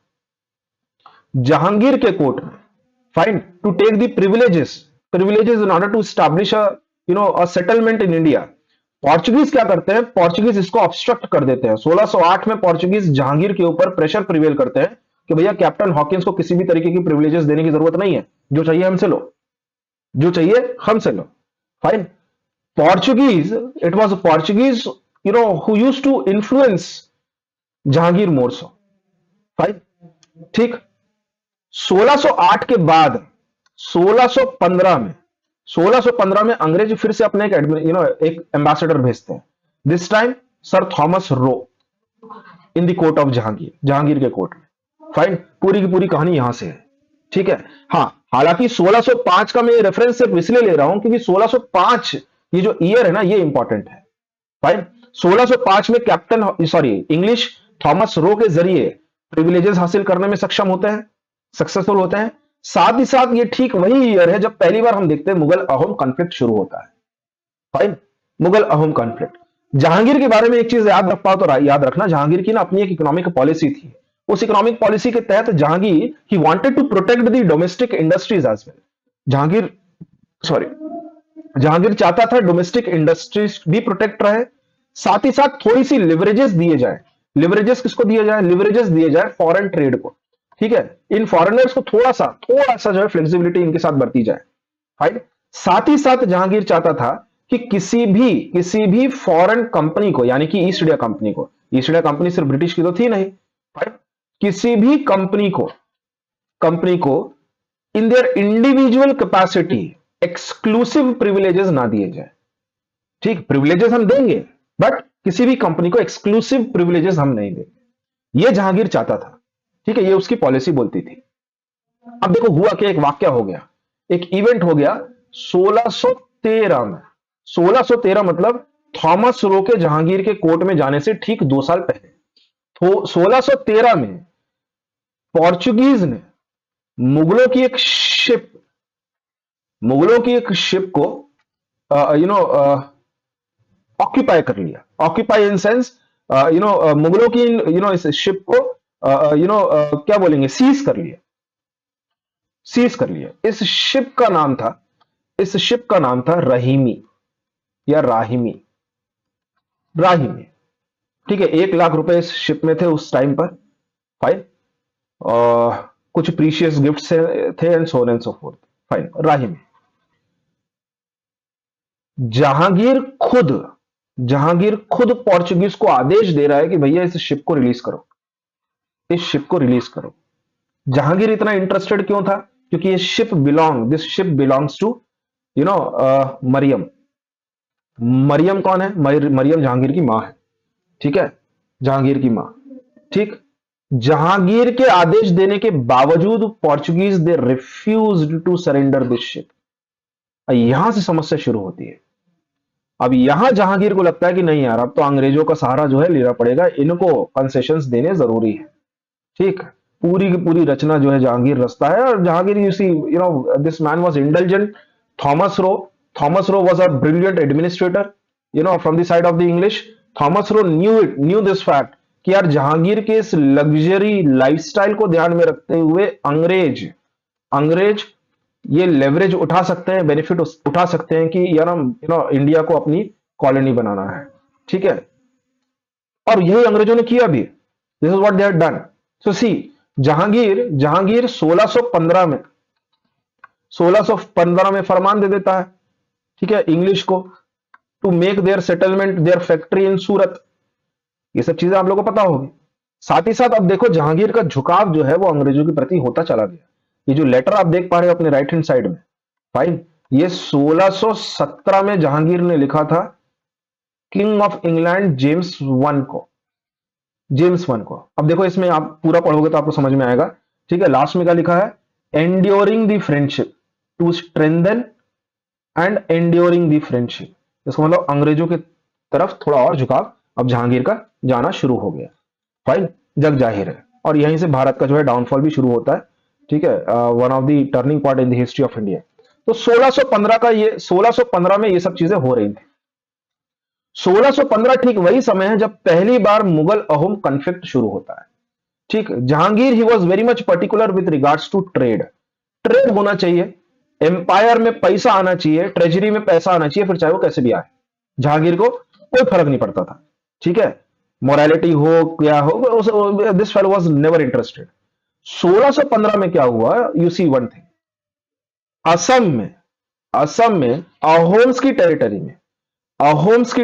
जहांगीर के कोर्ट में। Fine, to take the privileges in order to establish a settlement in India. Portuguese क्या करते हैं? पोर्चुगीज इसको ऑब्स्ट्रक्ट कर देते हैं। 1608 में पोर्चुगीज जहांगीर के ऊपर प्रेशर प्रिवेल करते हैं कि भैया कैप्टन हॉकिंस को किसी भी तरीके की प्रिविलेजेस देने की जरूरत नहीं है, जो चाहिए हमसे लो। Fine, Portuguese, it was Portuguese who used to influence Jahangir more so. Fine, ठीक। 1608 के बाद 1615 में अंग्रेज फिर से अपने एक एम्बेसडर भेजते हैं, this time sir Thomas Roe, in the court of Jahangir के कोर्ट में। फाइन, पूरी की पूरी कहानी यहां से है, ठीक है। हाँ, हालांकि 1605 का मैं रेफरेंस सिर्फ इसलिए ले रहा हूं क्योंकि 1605 ये जो ईयर है ना, ये इंपॉर्टेंट है। फाइन, 1605 में इंग्लिश थॉमस रो के जरिए प्रिविलेजेस हासिल करने में सक्सेसफुल होते हैं। साथ ही साथ ये ठीक वही ईयर है जब पहली बार हम देखते हैं मुगल अहोम कॉन्फ्लिक्ट शुरू होता है। फाइन। मुगल अहोम कॉन्फ्लिक्ट। जहांगीर के बारे में एक चीज याद रख पाओ तो याद रखना, जहांगीर की ना अपनी एक इकोनॉमिक पॉलिसी थी। उस इकोनॉमिक पॉलिसी के तहत Jahangir he wanted to protect the domestic industries as well. Jahangir sorry Jahangir चाहता था डोमेस्टिक इंडस्ट्रीज भी प्रोटेक्ट रहे, साथ ही साथ थोड़ी सी लिवरेजेस दिए जाए। लिवरेजेस किसको दिए जाए? लिवरेजेस दिए जाए फॉरेन ट्रेड को। ठीक है, इन फॉरेनर्स को थोड़ा सा जो है फ्लेक्सिबिलिटी इनके साथ बरती जाए। फाइन। साथ ही साथ जहांगीर चाहता था कि किसी भी फॉरेन कंपनी को, यानी कि ईस्ट इंडिया कंपनी को, ईस्ट इंडिया कंपनी सिर्फ ब्रिटिश की तो थी नहीं, फाइन, किसी भी कंपनी को in their individual capacity exclusive privileges ना दिए जाए। ठीक, प्रिविलेजेस हम देंगे बट किसी भी कंपनी को एक्सक्लूसिव प्रिविलेजेस हम नहीं देंगे। ये जहांगीर चाहता था। ठीक है, ये उसकी पॉलिसी बोलती थी। अब देखो हुआ क्या, एक वाक्य हो गया, एक इवेंट हो गया 1613 में। 1613 मतलब थॉमस रो के जहांगीर के कोर्ट में जाने से ठीक 2 साल पहले। तो 1613 में पोर्चुगीज ने मुगलों की एक शिप को ऑक्यूपाई कर लिया। ऑक्यूपाई इन सेंस मुगलों की इस शिप को क्या बोलेंगे, सीज कर लिया। इस शिप का नाम था रहीमी या राहिमी। ठीक है, 1 लाख रुपए इस शिप में थे उस टाइम पर। फाइन। कुछ प्रीशियस गिफ्ट्स थे and so on and so forth. Fine, Rahimi. Jahangir खुद पोर्चुगीज को आदेश दे रहा है कि भैया इस शिप को रिलीज करो। जहांगीर इतना इंटरेस्टेड क्यों था? क्योंकि this ship belongs to Mariam. Mariam कौन है? मरियम जहांगीर की मां है। ठीक है, जहांगीर की मां। ठीक। जहांगीर के आदेश देने के बावजूद Portuguese they refused to surrender this ship. यहां से समस्या शुरू होती है। अब यहां जहांगीर को लगता है कि नहीं यार, अब तो अंग्रेजों का सहारा जो है लेना पड़ेगा, इनको कंसेशंस देने जरूरी है। ठीक। पूरी की पूरी रचना जो है जहांगीर रचता है। और Jahangir this man was intelligent. Thomas Roe was a brilliant administrator from the side of the English. Thomas Roe knew this fact कि यार जहांगीर के इस लग्जरी लाइफस्टाइल को ध्यान में रखते हुए अंग्रेज ये लेवरेज उठा सकते हैं, बेनिफिट उठा सकते हैं कि यार हम इंडिया को अपनी कॉलोनी बनाना है। ठीक है, और यही अंग्रेजों ने किया भी। This is what they had done. So see, Jahangir 1615 में फरमान दे देता है, ठीक है, इंग्लिश को, to make their settlement, their factory in Surat. ये सब चीजें आप लोगों को पता होगी। साथ ही साथ अब देखो जहांगीर का झुकाव जो है वो अंग्रेजों के प्रति होता चला गया। ये जो लेटर आप देख पा रहे हो अपने राइट हैंड साइड में, फाइन, ये 1617 में जहांगीर ने लिखा था king of England James one को। अब देखो इसमें आप पूरा पढ़ोगे तो आपको समझ में आएगा। ठीक है, लास्ट में क्या लिखा है? Enduring the friendship to strengthen and enduring the friendship. इसका मतलब अंग्रेजों की तरफ थोड़ा और झुकाव अब जहांगीर का जाना शुरू हो गया। फाइन, जग जाहिर है। और यहीं से भारत का जो है डाउनफॉल भी शुरू होता है। ठीक है, one of the turning point in the history of India. तो 1615 में ये सब चीजें हो रही थी। 1615 ठीक वही समय है जब पहली बार मुगल अहोम कॉन्फ्लिक्ट शुरू होता है। ठीक, Jahangir he was very much particular with regards to trade होना चाहिए, एम्पायर में पैसा आना चाहिए, ट्रेजरी में पैसा आना चाहिए, फिर चाहे वो कैसे भी आए, जहांगीर को कोई फर्क नहीं पड़ता था। ठीक है, मोरालिटी हो क्या हो, this fellow was never interested. 1615 में क्या हुआ? You see one thing, Assam में अहोम्स की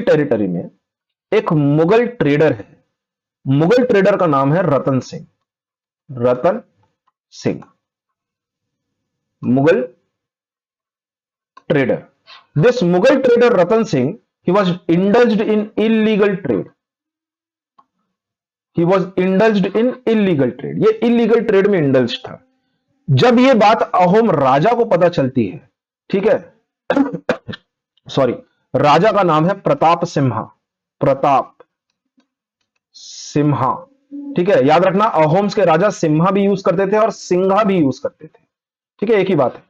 टेरिटरी में एक मुगल ट्रेडर है। मुगल ट्रेडर का नाम है Ratan Singh. Mughal trader, this Mughal trader Ratan Singh, he was indulged in illegal trade. ये इलीगल ट्रेड में इंडल्ज था। जब ये बात अहोम राजा को पता चलती है, ठीक है, सॉरी, राजा का नाम है प्रताप सिम्हा। ठीक है, याद रखना अहोम्स के राजा सिम्हा भी यूज करते थे और सिंघा भी यूज करते थे। ठीक है, एक ही बात है।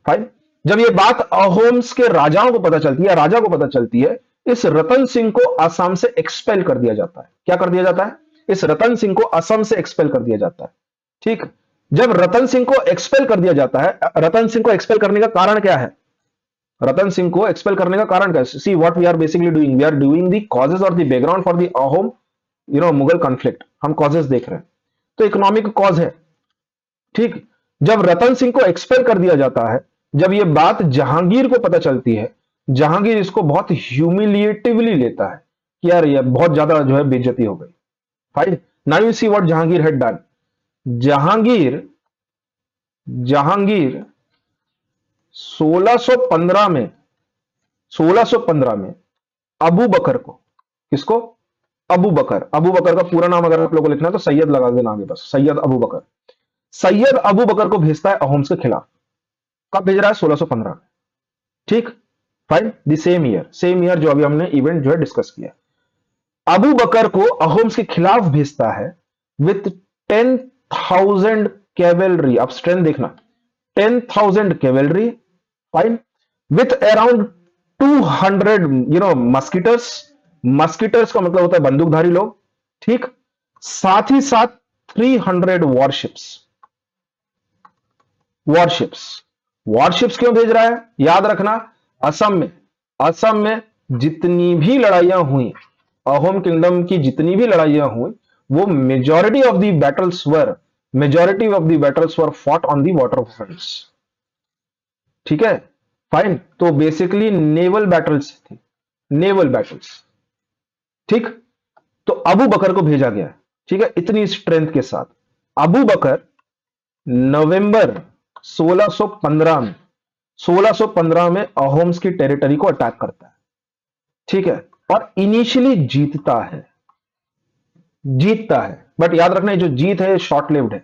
फाइन। जब ये बात अहोम्स के राजाओं को पता चलती है, राजा को पता चलती है, इस रतन सिंह को असम से एक्सपेल कर दिया जाता है। क्या कर दिया जाता है? इस रतन सिंह को असम से एक्सपेल कर दिया जाता है। ठीक। जब रतन सिंह को एक्सपेल कर दिया जाता है, रतन सिंह को एक्सपेल करने का कारण क्या है? रतन सिंह को एक्सपेल करने का कारण क्या है? See what we are basically doing, we are doing the causes और the background for the Ahom Mughal conflict. हम कॉजेज देख रहे हैं, तो इकोनॉमिक कॉज है। ठीक। जब रतन सिंह को एक्सपेल कर दिया जाता है, जब यह बात जहांगीर को पता चलती है, जहांगीर इसको बहुत ह्यूमिलिएटिवली लेता है कि यार ये बहुत ज्यादा जो है बेइज्जती हो गई। Fine. Now you see what Jahangir had done. Jahangir Jahangir 1615 में 1615 में अबू बकर को, किसको? अबू बकर। अबू बकर का पूरा नाम अगर आप लोगों को लिखना है तो सैयद लगा देना आगे, बस सैयद अबू बकर। सैयद अबू बकर को भेजता है अहोम्स के खिलाफ। कब भेज रहा है? 1615 में। ठीक। फाइन। द सेम ईयर जो अभी हमने इवेंट जो है डिस्कस किया। अबू बकर को अहोम्स के खिलाफ भेजता है विथ 10,000 कैवेलरी। अब स्ट्रेंथ देखना, 10,000 कैवेलरी। फाइन। With around 200 मस्कीटर्स। मस्कीटर्स का मतलब होता है बंदूकधारी लोग। ठीक। साथ ही साथ 300 वॉरशिप्स। वॉरशिप्स वॉरशिप्स क्यों भेज रहा है? याद रखना, असम में जितनी भी लड़ाइयां हुई, अहोम किंगडम की जितनी भी लड़ाइयां हुई, वो majority of the battles were fought on the water fronts. ठीक है। फाइन। तो बेसिकली नेवल बैटल्स थी, नेवल बैटल्स। ठीक। तो अबू बकर को भेजा गया। ठीक है, इतनी स्ट्रेंथ के साथ अबू बकर नवंबर 1615 में अहोम्स की टेरिटरी को अटैक करता है। ठीक है। और इनिशियली जीतता है, बट याद रखना ये जो जीत है शॉर्ट लिव्ड है।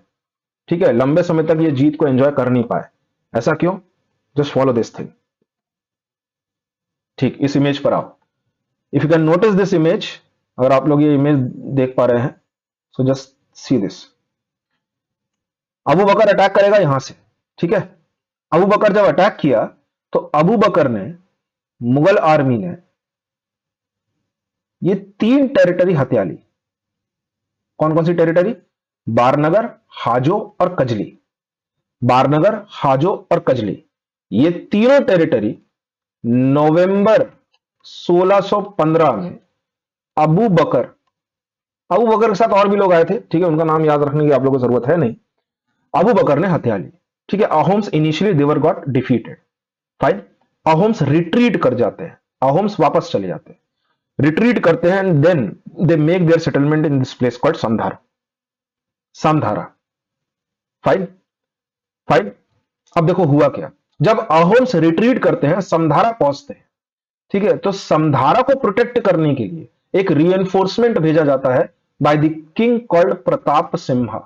ठीक है, लंबे समय तक ये जीत को एंजॉय कर नहीं पाए। ऐसा क्यों? Just follow this thing. ठीक, इस इमेज पर आओ। If you can notice this image, अगर आप लोग ये इमेज देख पा रहे हैं, so just see this. Abu Bakr attack करेगा यहां से। ठीक है। अबू बकर जब अटैक किया तो अबू बकर ने, मुगल आर्मी ने ये 3 टेरिटरी हत्या ली। कौन कौन सी टेरिटरी? बारनगर, हाजो और कजली। बारनगर, हाजो और कजली, ये तीनों टेरिटरी नवंबर 1615 में अबू बकर के साथ और भी लोग आए थे। ठीक है, उनका नाम याद रखने की आप लोगों को जरूरत है नहीं। अबू बकर ने हत्या ली। ठीक है। Ahoms initially they were got defeated. Fine. Ahoms retreat कर जाते हैं, अहोम्स वापस चले जाते हैं, रिट्रीट करते हैं, and then they make their settlement in this place called Samdhara. Fine. Fine. अब देखो हुआ क्या। जब अहोम्स रिट्रीट करते हैं, समधारा पहुंचते हैं, ठीक है, तो समधारा को प्रोटेक्ट करने के लिए एक रीएनफोर्समेंट भेजा जाता है by the king called Pratap Simha.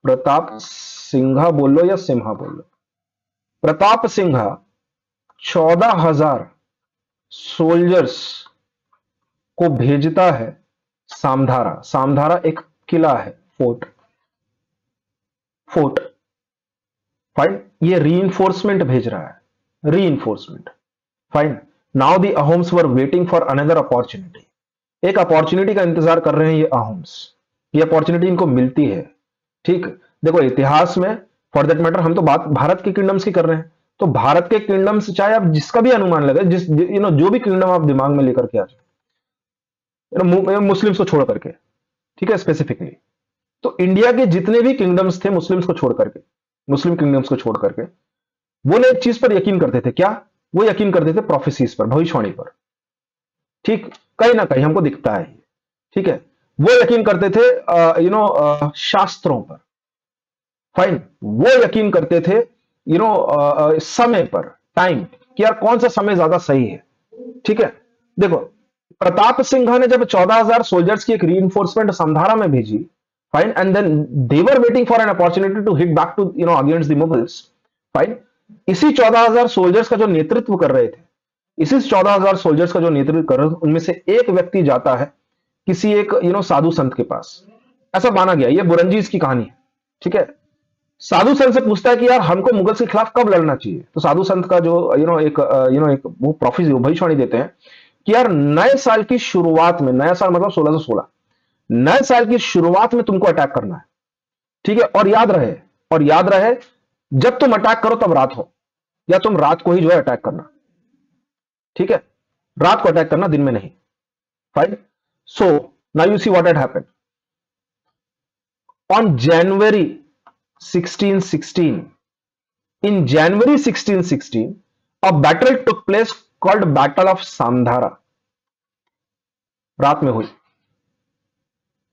Pratap Singha बोल लो या सिम्हा बोल लो। प्रताप सिंघा 14,000 सोल्जर्स को भेजता है सामधारा। सामधारा एक किला है, फोर्ट। फाइन। ये रीइंफोर्समेंट भेज रहा है, reinforcement. Fine. Now the Ahoms were waiting for another opportunity. एक अपॉर्चुनिटी का इंतजार कर रहे हैं ये अहोम्स। ये अपॉर्चुनिटी इनको मिलती है। ठीक। देखो इतिहास में, फॉर दैट मैटर, हम तो बात भारत के किंगडम्स की कर रहे हैं, तो भारत के किंगडम्स चाहे आप जिसका भी अनुमान लगे, जो भी किंगडम आप दिमाग में लेकर के आ जाए, मुस्लिम्स को छोड़ करके, ठीक है, स्पेसिफिकली, तो इंडिया के जितने भी किंगडम्स थे मुस्लिम किंगडम्स को छोड़ करके, वो एक चीज पर यकीन करते थे। क्या? वो यकीन करते थे प्रोफेसीज पर, भविष्यवाणी पर। ठीक। कहीं ना कहीं हमको दिखता है। ठीक है। वो यकीन करते थे शास्त्रों पर। फाइन। वो यकीन करते थे समय पर, टाइम, कि यार कौन सा समय ज्यादा सही है। ठीक है। देखो प्रताप सिंघा ने जब 14,000 सोल्जर्स की एक रीइंफोर्समेंट समधारा में भेजी, fine, and then they were waiting for an opportunity to hit back to against the Mughals. Fine. इसी 14,000 सोल्जर्स का जो नेतृत्व कर रहे थे, उनमें से एक व्यक्ति जाता है किसी एक साधु संत के पास। ऐसा माना गया, ये बुरंजीस की कहानी है। ठीक है। साधु संत से पूछता है कि यार हमको मुगल्स के खिलाफ कब लड़ना चाहिए। तो साधु संत का जो एक वो प्रोफेसी भविष्यवाणी देते हैं कि यार नए साल की शुरुआत में, नया साल मतलब 1616, नए साल की शुरुआत में तुमको अटैक करना है, ठीक है। और याद रहे जब तुम अटैक करो तब रात हो, या तुम रात को ही जो है अटैक करना, ठीक है। रात को अटैक करना, दिन में नहीं। Fine. So now you see what had happened on January 1616। In January 1616, a battle took place called Battle of Samdhara. रात में हुई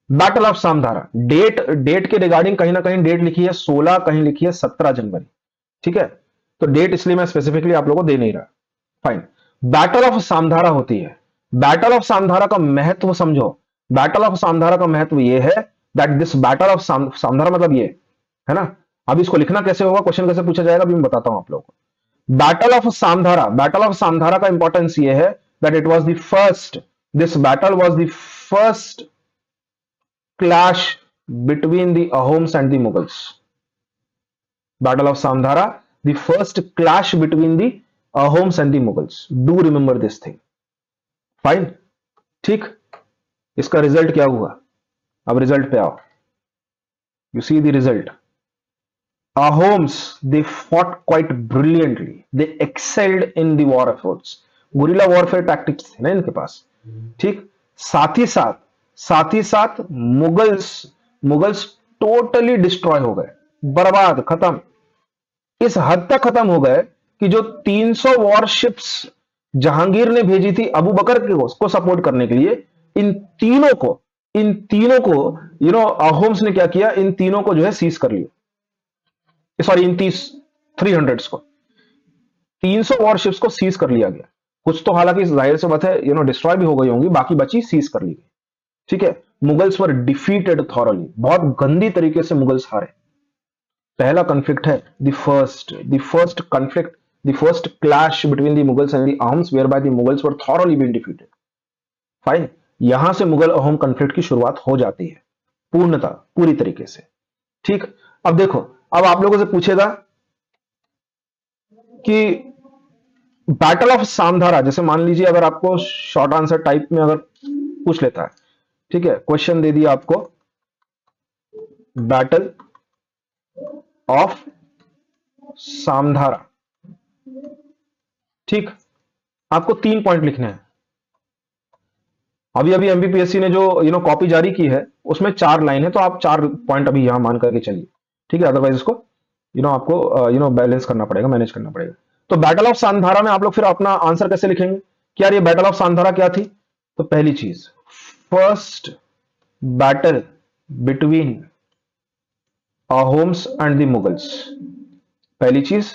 बैटल ऑफ सामधारा। डेट के रिगार्डिंग कहीं ना कहीं डेट लिखी है 16, कहीं लिखी है 17 जनवरी, ठीक है। तो डेट इसलिए मैं स्पेसिफिकली आप लोगों को दे नहीं रहा। फाइन। बैटल ऑफ सामधारा होती है। बैटल ऑफ सामधारा का महत्व समझो। बैटल ऑफ सामधारा का महत्व यह है दैट दिस बैटल ऑफ सामधारा मतलब ये है ना। अब इसको लिखना कैसे होगा, क्वेश्चन कैसे पूछा जाएगा, अभी मैं बताता हूं आप लोगों को। बैटल ऑफ सामधारा का इंपॉर्टेंस ये है that it was the first, this battle was the first clash between the Ahoms and the Mughals. Battle of Samdhara, the first clash between the Ahoms and the Mughals. Do remember this thing. Fine. ठीक। इसका result क्या हुआ, अब result पे आओ। You see the result. Ahoms, they fought quite brilliantly. They excelled in the war efforts. Guerrilla warfare tactics थे ना इनके पास, ठीक। साथ ही साथ मुगल्स टोटली डिस्ट्रॉय हो गए, बर्बाद, खत्म। इस हद तक खत्म हो गए कि जो 300 वॉरशिप्स जहांगीर ने भेजी थी अबू बकर को सपोर्ट करने के लिए, इन तीनों को अहोम्स ने क्या किया, इन तीनों को जो है सीज कर लिया। सॉरी, इन 300 को, 300 वॉरशिप्स को सीज कर लिया गया। कुछ तो हालांकि जाहिर से बात है डिस्ट्रॉय भी हो गई होंगी, बाकी बची सीज कर ली गई, ठीक है। मुगल्स वर डिफीटेड थॉरली, बहुत गंदी तरीके से मुगल्स हारे। पहला कॉन्फ्लिक्ट है the first clash between the Mughals and the Ahoms whereby the Mughals were thoroughly been defeated. Fine. यहां से मुगल अहोम कॉन्फ्लिक्ट की शुरुआत हो जाती है पूर्णतः, पूरी तरीके से, ठीक। अब देखो, अब आप लोगों से पूछेगा कि बैटल ऑफ सामधारा, जैसे मान लीजिए अगर आपको शॉर्ट आंसर टाइप में अगर पूछ लेता है, ठीक है, क्वेश्चन दे दिया आपको बैटल ऑफ सामधारा, ठीक। आपको 3 पॉइंट लिखने हैं। अभी एमपीपीएससी ने जो कॉपी जारी की है उसमें 4 लाइन है, तो आप 4 पॉइंट अभी यहां मान करके चलिए, ठीक है। अदरवाइज इसको आपको बैलेंस करना पड़ेगा, मैनेज करना पड़ेगा। तो बैटल ऑफ सामधारा में आप लोग फिर अपना आंसर कैसे लिखेंगे कि यार ये बैटल ऑफ सामधारा क्या थी। तो पहली चीज, first battle between Ahoms and the Mughals. पहली चीज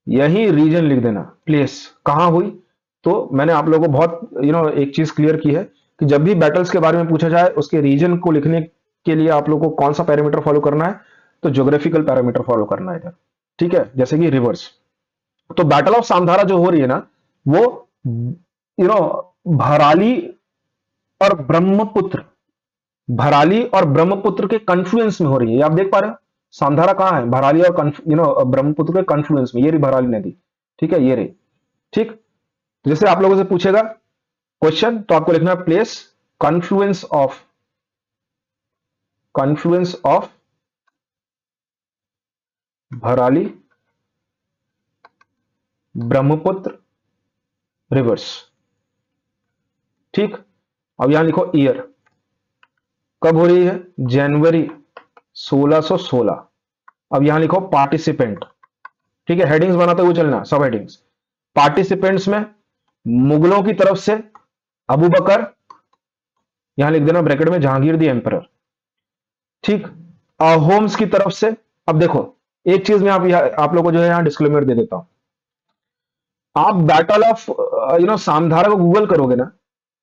यही रीजन लिख देना, प्लेस कहां हुई। तो मैंने आप लोगों को बहुत एक चीज क्लियर की है कि जब भी बैटल्स के बारे में पूछा जाए उसके रीजन को लिखने के लिए आप लोगों को कौन सा पैरामीटर फॉलो करना है, तो ज्योग्राफिकल पैरामीटर फॉलो करना है, ठीक है, जैसे कि रिवर्स। तो बैटल ऑफ सामधारा जो हो रही है ना, वो भराली और ब्रह्मपुत्र के कन्फ्लुएंस में हो रही है। ये आप देख पा रहे हो, सामधारा कहां है, भराली और ब्रह्मपुत्र के कन्फ्लुएंस में, ये रही भराली नदी, ठीक है, ये रही, ठीक। जैसे आप लोगों से पूछेगा क्वेश्चन, तो आपको लिखना है place confluence of भराली Brahmaputra reverse, ठीक। अब यहां लिखो ईयर, कब हो रही है, जनवरी 1616। अब यहां लिखो पार्टिसिपेंट, ठीक है, हेडिंग्स बनाते हुए चलना, सब हेडिंग्स। पार्टिसिपेंट्स में मुगलों की तरफ से अबू बकर, यहां लिख देना ब्रैकेट में जहांगीर दी एम्परर, ठीक। अहोम्स की तरफ से, अब देखो एक चीज में आप लोगों को जो है यहां डिस्क्लेमर दे देता हूं। आप बैटल ऑफ सामधारा को गूगल करोगे ना,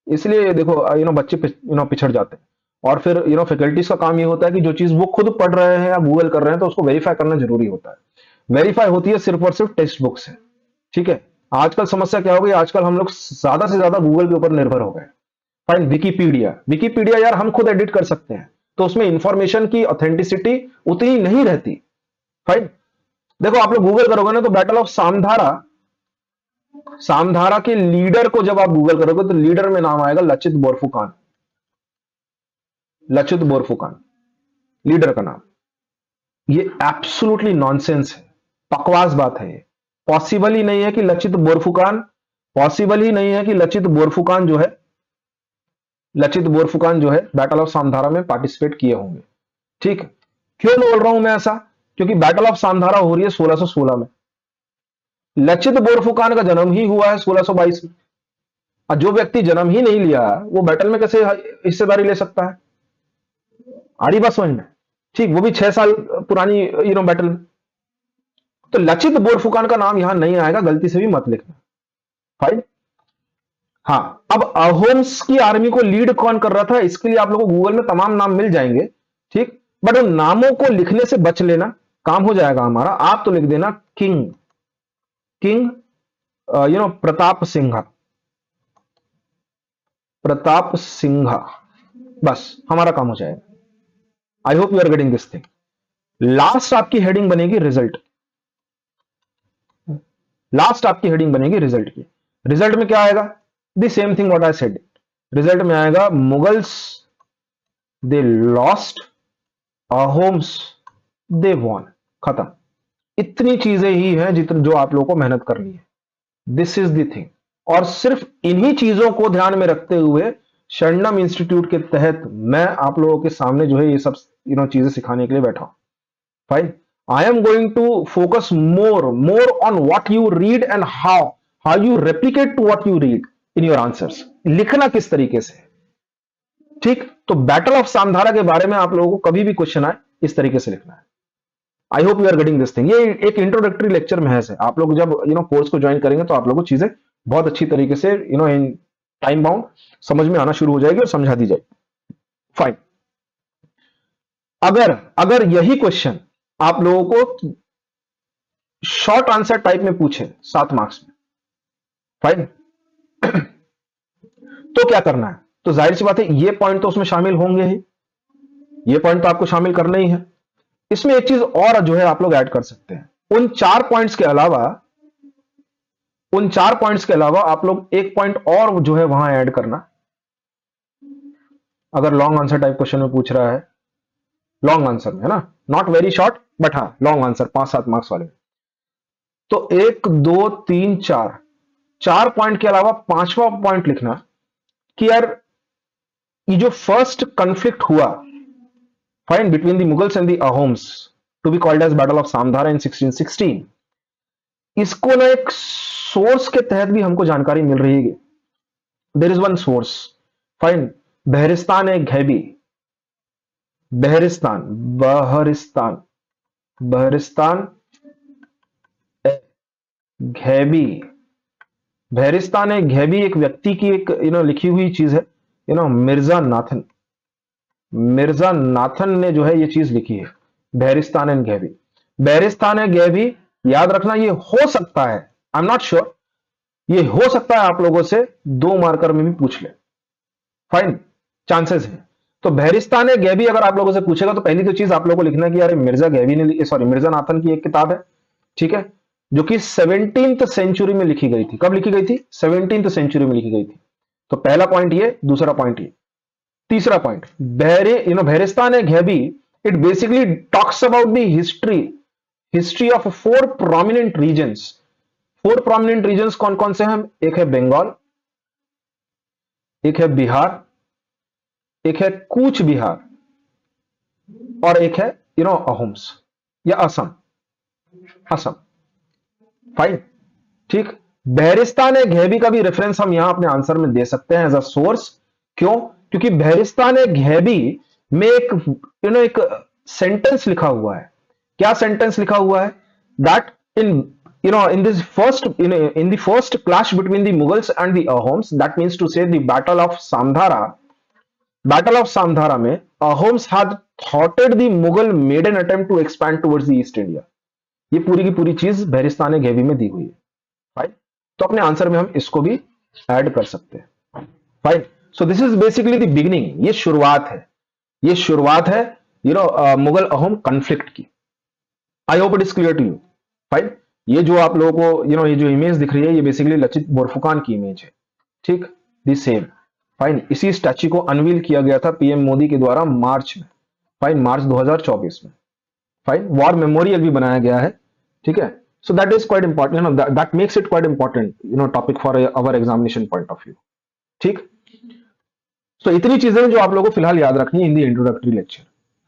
इसलिए देखो बच्चे पिछड़ जाते हैं। और फिर फैकल्टीज का काम ये होता है कि जो चीज वो खुद पढ़ रहे हैं या गूगल कर रहे हैं तो उसको वेरीफाई करना जरूरी होता है। वेरीफाई होती है सिर्फ और सिर्फ टेक्स्ट बुक से, ठीक है। आजकल समस्या क्या हो गई, आजकल हम लोग ज्यादा से ज्यादा गूगल के ऊपर निर्भर हो गए। फाइन। विकीपीडिया यार हम खुद एडिट कर सकते हैं, तो उसमें इंफॉर्मेशन की ऑथेंटिसिटी उतनी नहीं रहती, फाइन। देखो आप लोग गूगल करोगे ना तो बैटल ऑफ सामधारा, सामधारा के लीडर को जब आप गूगल करोगे तो लीडर में नाम आएगा लचित बोरफुकान, लचित बोरफुकान लीडर का नाम। ये एब्सोल्युटली नॉनसेंस है, बकवास बात है ये। पॉसिबल ही नहीं है कि लचित बोरफुकान, पॉसिबल ही नहीं है कि लचित बोरफुकान जो है, लचित बोरफुकान जो है बैटल ऑफ सामधारा में पार्टिसिपेट किए होंगे। ठीक है, क्यों बोल रहा हूं मैं ऐसा? क्योंकि बैटल ऑफ सामधारा हो रही है 1616 में, लचित बोरफुकान का जन्म ही हुआ है 1622 में। और जो व्यक्ति जन्म ही नहीं लिया वो बैटल में कैसे हिस्सेदारी ले सकता है? आ रही बात समझ में? ठीक, वो भी 6 साल पुरानी बैटल में। तो लचित बोरफुकान का नाम यहां नहीं आएगा, गलती से भी मत लिखना। फाइन। हाँ, अब अहोम्स की आर्मी को लीड कौन कर रहा था, इसके लिए आप लोगों को गूगल में तमाम नाम मिल जाएंगे। ठीक, बट उन नामों को लिखने से बच लेना, काम हो जाएगा हमारा। आप तो लिख देना किंग, किंग प्रताप सिंघा, प्रताप सिंघा, बस हमारा काम हो जाएगा। I hope you are getting this thing. Last आपकी हेडिंग बनेगी रिजल्ट, लास्ट आपकी हेडिंग बनेगी रिजल्ट की। रिजल्ट में क्या आएगा? The same thing what I said. Result में आएगा Mughals they lost, Ahoms they won. खत्म। इतनी चीजें ही हैं जितनी जो आप लोगों को मेहनत करनी है। This is the thing. और सिर्फ इन्हीं चीजों को ध्यान में रखते हुए शरणम इंस्टीट्यूट के तहत मैं आप लोगों के सामने जो है ये सब चीजें सिखाने के लिए बैठा हूं। Fine. I am going to focus more on what you read and how you replicate to what you read in your answers. लिखना किस तरीके से। ठीक, तो बैटल ऑफ सामधारा के बारे में आप लोगों को कभी भी क्वेश्चन आए इस तरीके से लिखना है। I hope you are getting this thing. ये एक इंट्रोडक्टरी लेक्चर में है। आप लोग जब कोर्स को ज्वाइन करेंगे तो आप लोगों को चीजें बहुत अच्छी तरीके से इन टाइम बाउंड समझ में आना शुरू हो जाएगी और समझा दी जाएगी। फाइन। अगर यही क्वेश्चन आप लोगों को शॉर्ट आंसर टाइप में पूछे 7 मार्क्स में, फाइन, तो क्या करना है? तो जाहिर सी बात है ये पॉइंट तो उसमें शामिल होंगे ही, ये पॉइंट तो आपको शामिल करना ही है। इसमें एक चीज और जो है आप लोग ऐड कर सकते हैं। उन 4 पॉइंट्स के अलावा, उन 4 पॉइंट्स के अलावा आप लोग एक पॉइंट और जो है वहां ऐड करना। अगर लॉन्ग आंसर टाइप क्वेश्चन में पूछ रहा है, लॉन्ग आंसर में है ना, नॉट वेरी शॉर्ट बट हाँ लॉन्ग आंसर 5-7 मार्क्स वाले, तो 1 2 3 4 पॉइंट के अलावा 5वां पॉइंट लिखना कि यार ये जो फर्स्ट कॉन्फ्लिक्ट हुआ fine between the Mughals and the Ahoms to be called as battle of Samdhara in 1616, इसको ना एक सोर्स के तहत भी हमको जानकारी मिल रही है। There is one source, fine, Baharistan i Ghaybi, Baharistan, Baharistan, Baharistan Ghaybi, Baharistan i Ghaybi एक व्यक्ति की एक लिखी हुई चीज है। मिर्जा नाथन, मिर्जा नाथन ने जो है ये चीज लिखी है, बहरिस्तान एंड घैबी। बहरिस्तान ए घैबी याद रखना, ये हो सकता है, आई एम नॉट श्योर, ये हो सकता है आप लोगों से 2 मार्कर में भी पूछ ले। फाइन, चांसेस है। तो बहरिस्तान ए घैबी अगर आप लोगों से पूछेगा तो पहली तो चीज आप लोगों को लिखना है कि यार मिर्जा घैबी ने, सॉरी मिर्जा नाथन की एक किताब है, ठीक है, जो कि 17th सेंचुरी में लिखी गई थी। कब लिखी गई थी? 17th सेंचुरी में लिखी गई थी। तो पहला पॉइंट ये, दूसरा पॉइंट ये। तीसरा point, Baharistan i Ghaybi, it basically talks about the history of 4 prominent regions. 4 prominent regions कौन कौन से हैं? एक है बंगाल, एक है बिहार, एक है कूच बिहार, और एक है अहोम्स या असम, असम। फाइन, ठीक। बहरिस्तान ए घैबी का भी रेफरेंस हम यहां अपने आंसर में दे सकते हैं एज अ सोर्स। क्यों? क्योंकि बहरिस्तान ए घैबी में एक सेंटेंस लिखा हुआ है। क्या सेंटेंस लिखा हुआ है? That in this first in the first clash between the Mughals and the Ahoms, that means to say the battle of Samdhara में Ahoms had thwarted the Mughal maiden attempt to expand towards the East India। ये पूरी की पूरी चीज बहरिस्तान ए घैबी में दी हुई है। Fine, तो अपने आंसर में हम इसको भी ऐड कर सकते हैं। Fine, so this is basically the beginning, ये शुरुआत है, ये शुरुआत है मुगल अहोम कॉन्फ्लिक्ट की। I hope it is clear to you. Fine, ये जो आप लोगों को ये जो इमेज दिख रही है, ये बेसिकली लचित बोरफुकान की इमेज है। ठीक, दी सेम। फाइन, इसी स्टैच्यू को अनवील किया गया था पीएम मोदी के द्वारा मार्च में। फाइन, मार्च 2024 में। फाइन, वॉर मेमोरियल भी बनाया गया है। ठीक है, so that is quite important, that makes it quite important topic for our examination point of view. ठीक, तो इतनी चीजें जो आप लोगों को फिलहाल याद रखनी है इन दी इंट्रोडक्टरी लेक्चर।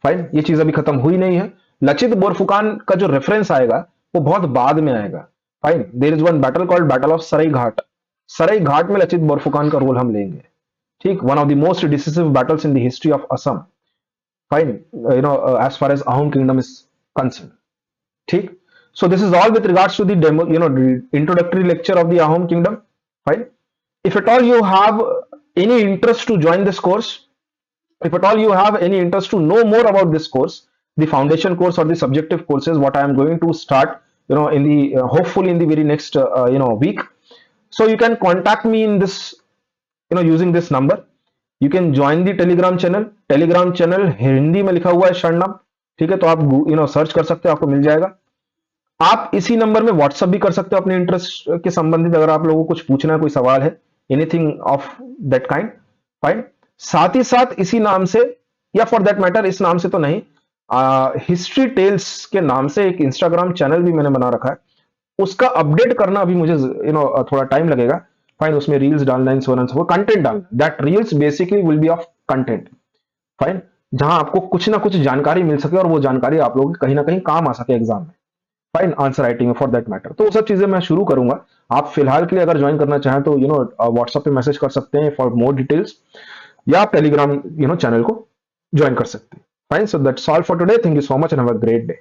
फाइन, ये चीज अभी खत्म हुई नहीं है। लचित बोरफुकान का जो रेफरेंस आएगा वो बहुत बाद में आएगा। Fine, there is one battle called battle of Sarai Ghat. Sarai Ghat में लचित बोरफुकान का रोल हम लेंगे। ठीक, one of the most decisive battles in the history of Assam. Fine, as far as Ahom kingdom is concerned. ठीक, so this is all with regards to the demo, the introductory lecture of the Ahom kingdom. Fine, if at all you have any interest to join this course, if at all you have any interest to know more about this course, the foundation course or the subjective courses, what I am going to start in the hopefully in the very next week, so you can contact me in this using this number. You can join the telegram channel Hindi में लिखा हुआ है शरणम। ठीक है, तो आप search कर सकते हो, आपको मिल जाएगा। आप इसी नंबर में व्हाट्सएप भी कर सकते हो अपने इंटरेस्ट के संबंधित, अगर आप लोगों को कुछ पूछना है, कोई सवाल है, anything of that kind. Fine, साथ ही साथ इसी नाम से, या फॉर दैट मैटर इस नाम से तो नहीं, हिस्ट्री टेल्स के नाम से एक इंस्टाग्राम चैनल भी मैंने बना रखा है। उसका अपडेट करना अभी मुझे थोड़ा टाइम लगेगा। फाइन, उसमें रील्स डालना, कंटेंट डालना, that reels basically will be of content. Fine, जहां आपको कुछ ना कुछ जानकारी मिल सके और वो जानकारी आप लोगों के कहीं ना कहीं काम आ सके एग्जाम में। Fine, answer writing for that matter. तो वो सब चीजें मैं शुरू करूंगा। आप फिलहाल के लिए अगर ज्वाइन करना चाहें तो व्हाट्सएप पे मैसेज कर सकते हैं फॉर मोर डिटेल्स, या आप टेलीग्राम चैनल को ज्वाइन कर सकते हैं। Fine, so that's all for today. Thank you so much and have a great day.